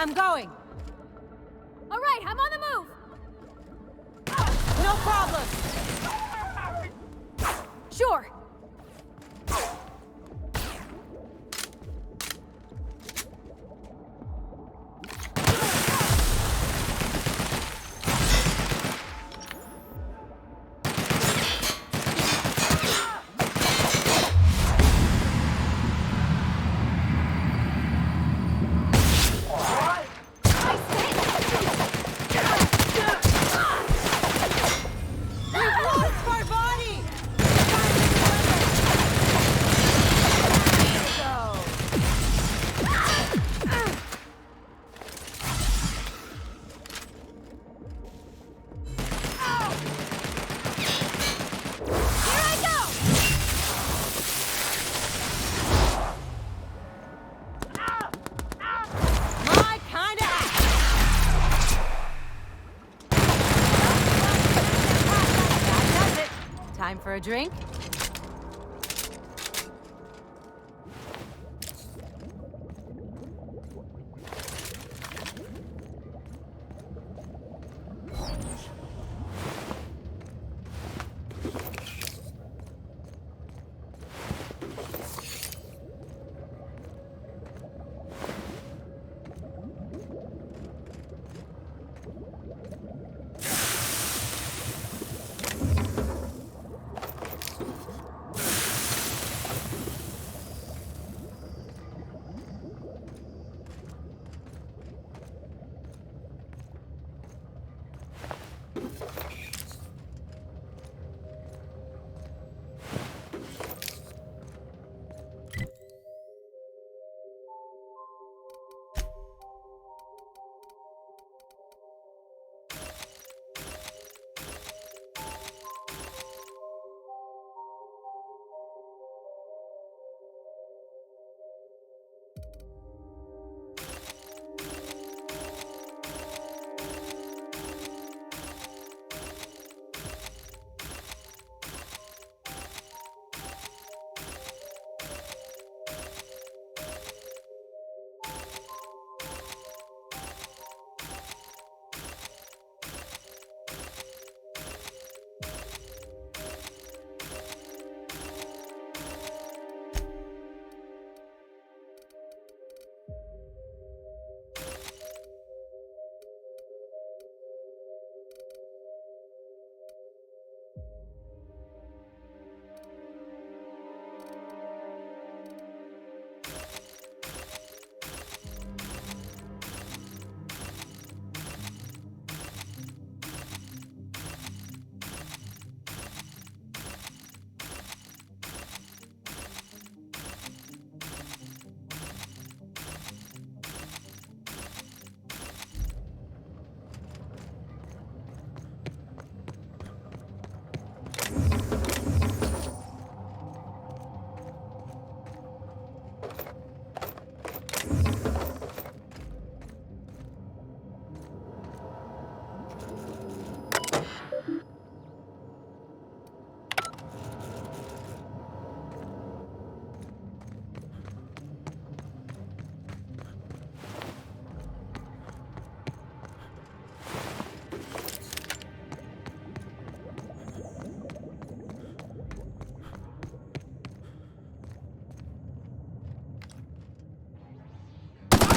I'm going. All right, I'm on the move. No problem. Sure. Time for a drink?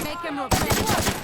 Make him repent.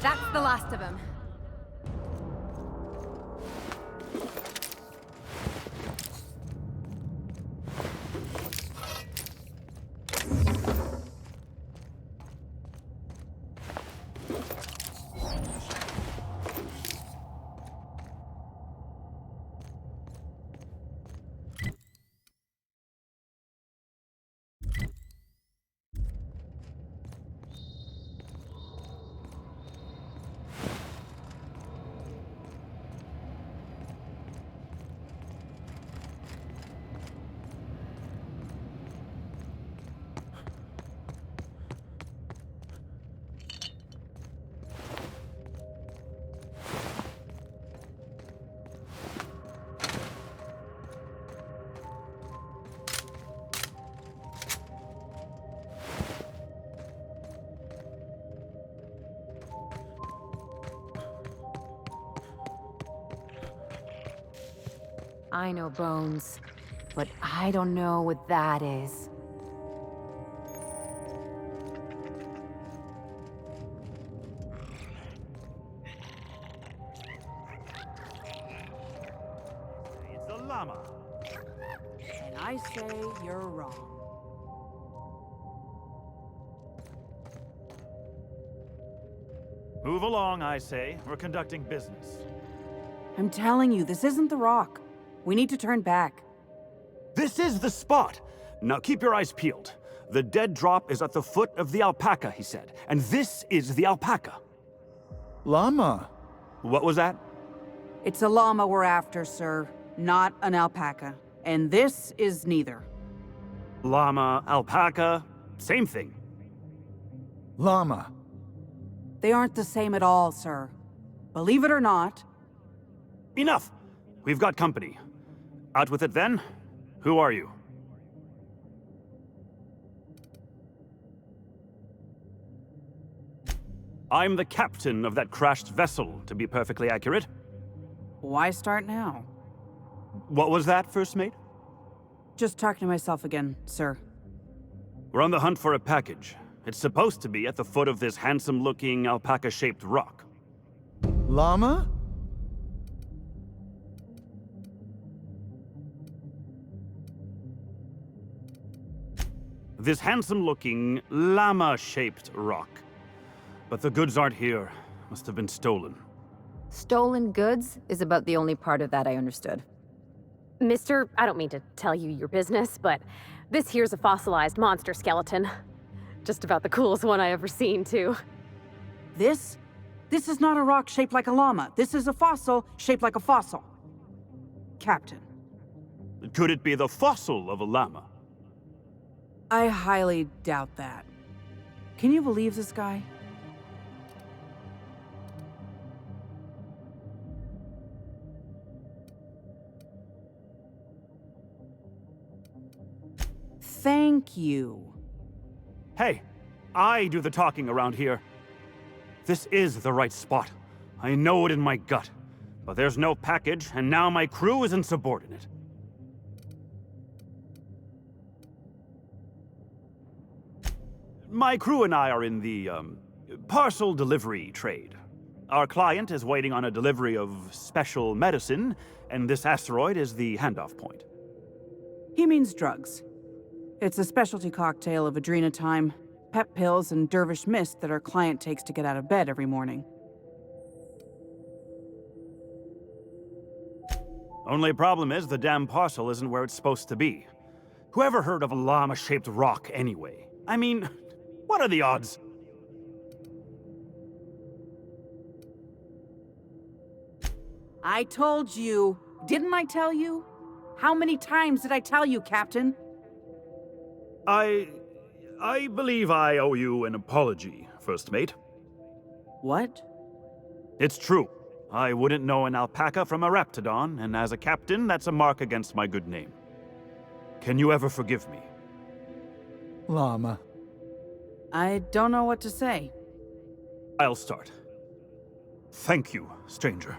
That's the last of him. I know Bones, but I don't know what that is. It's a llama. And I say you're wrong. Move along, I say. We're conducting business. I'm telling you, this isn't the Rock. We need to turn back. This is the spot! Now keep your eyes peeled. The dead drop is at the foot of the alpaca, he said. And this is the alpaca. Llama. What was that? It's a llama we're after, sir, not an alpaca. And this is neither. Llama, alpaca, same thing. Llama. They aren't the same at all, sir. Believe it or not. Enough! We've got company. Out with it then? Who are you? I'm the captain of that crashed vessel, to be perfectly accurate. Why start now? What was that, First Mate? Just talking to myself again, sir. We're on the hunt for a package. It's supposed to be at the foot of this handsome-looking, alpaca-shaped rock. Llama? This handsome-looking, llama-shaped rock. But the goods aren't here. Must have been stolen. Stolen goods is about the only part of that I understood. Mister, I don't mean to tell you your business, but this here's a fossilized monster skeleton. Just about the coolest one I ever seen, too. This? This is not a rock shaped like a llama. This is a fossil shaped like a fossil. Captain. Could it be the fossil of a llama? I highly doubt that. Can you believe this guy? Thank you. Hey, I do the talking around here. This is the right spot. I know it in my gut. But there's no package, and now my crew is insubordinate. My crew and I are in the, parcel delivery trade. Our client is waiting on a delivery of special medicine, and this asteroid is the handoff point. He means drugs. It's a specialty cocktail of adrenatime, pep pills and dervish mist that our client takes to get out of bed every morning. Only problem is the damn parcel isn't where it's supposed to be. Whoever heard of a llama-shaped rock anyway? I mean, what are the odds? I told you. Didn't I tell you? How many times did I tell you, Captain? I believe I owe you an apology, First Mate. What? It's true. I wouldn't know an alpaca from a raptidon, and as a captain, that's a mark against my good name. Can you ever forgive me? Llama. I don't know what to say. I'll start. Thank you, stranger.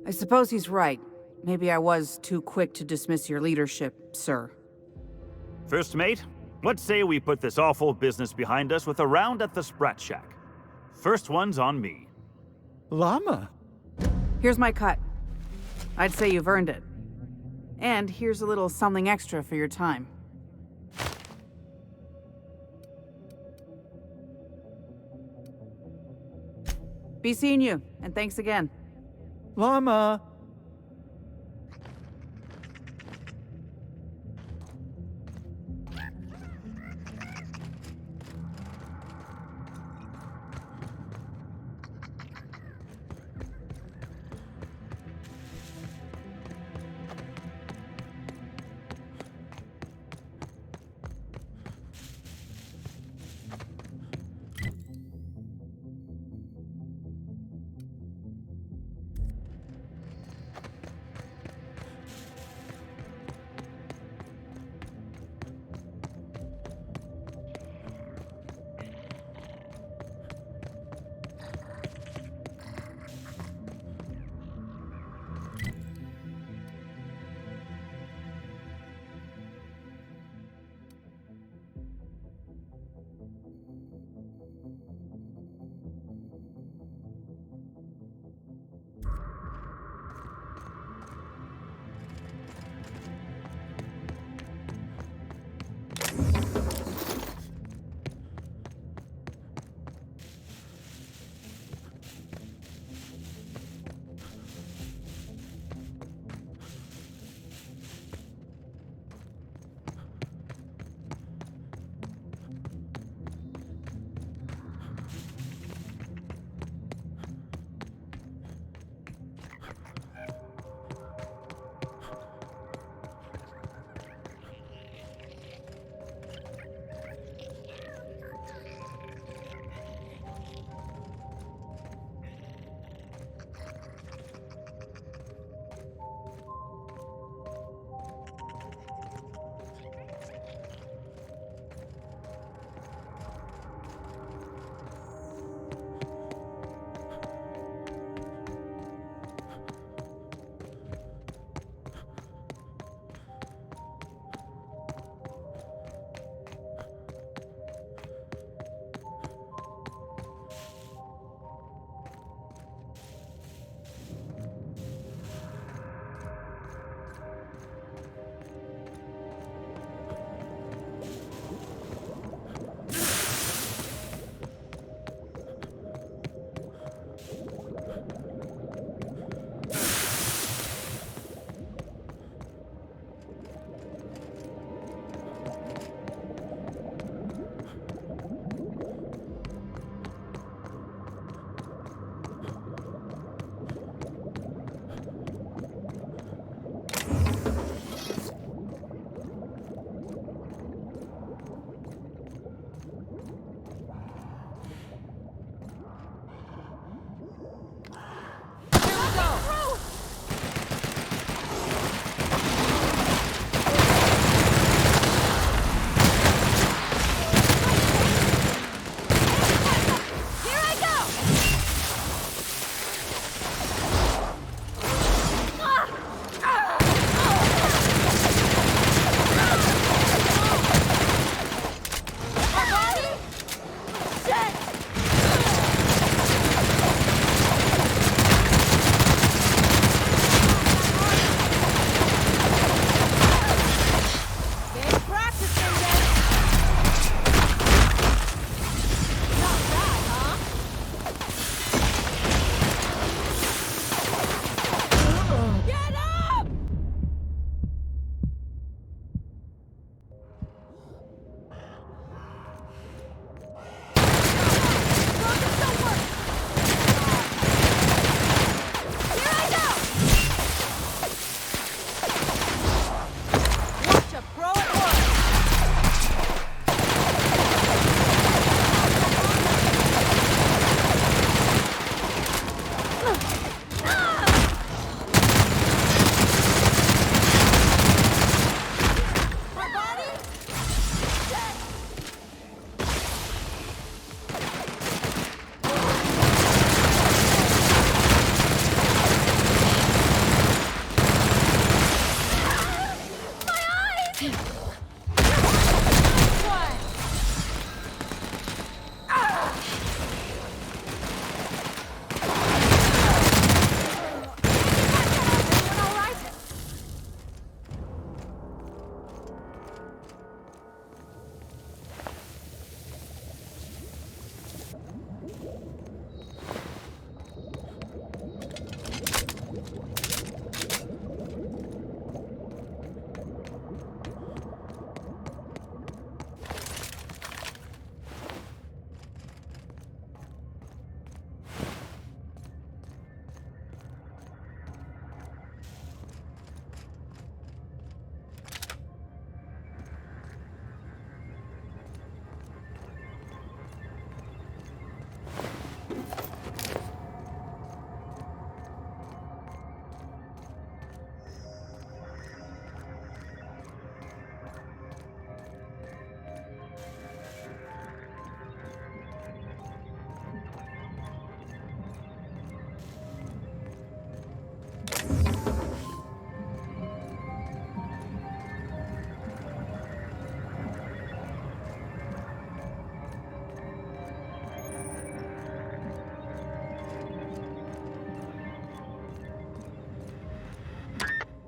I suppose he's right. Maybe I was too quick to dismiss your leadership, sir. First Mate, what say we put this awful business behind us with a round at the Sprat Shack? First one's on me. Llama? Here's my cut. I'd say you've earned it. And here's a little something extra for your time. Be seeing you, and thanks again. Llama!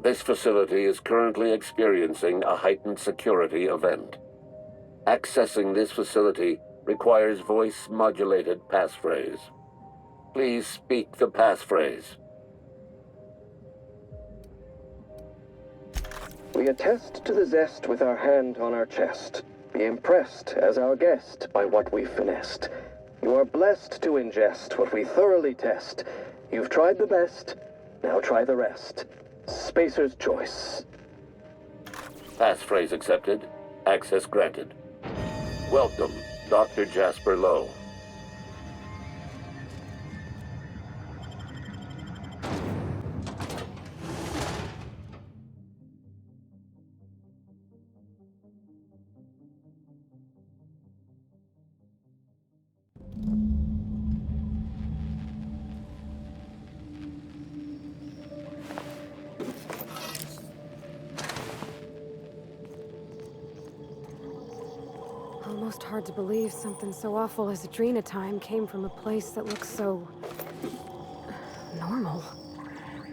This facility is currently experiencing a heightened security event. Accessing this facility requires voice-modulated passphrase. Please speak the passphrase. We attest to the zest with our hand on our chest. Be impressed as our guest by what we've finessed. You are blessed to ingest what we thoroughly test. You've tried the best, now try the rest. Spacer's choice. Passphrase accepted. Access granted. Welcome, Dr. Jasper Lowe. Almost hard to believe something so awful as Adrena time came from a place that looks so... normal.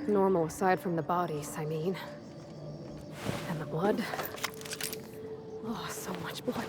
Normal aside from the bodies, I mean. And the blood. Oh, so much blood.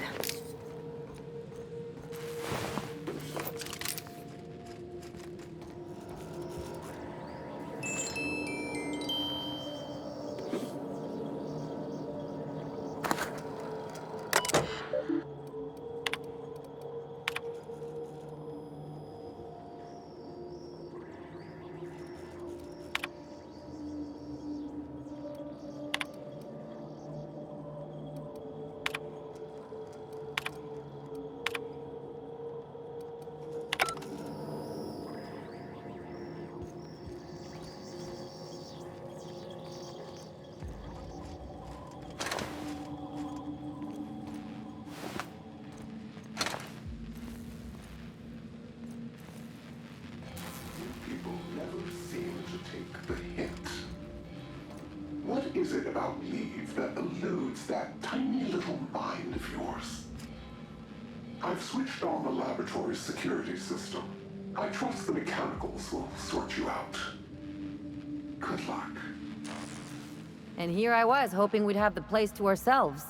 What is it about leave that eludes that tiny little mind of yours? I've switched on the laboratory's security system. I trust the mechanicals will sort you out. Good luck. And here I was, hoping we'd have the place to ourselves.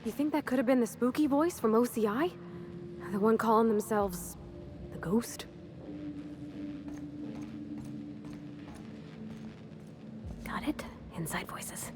You think that could have been the spooky voice from OCI? The one calling themselves... the Ghost? Got it? Inside voices.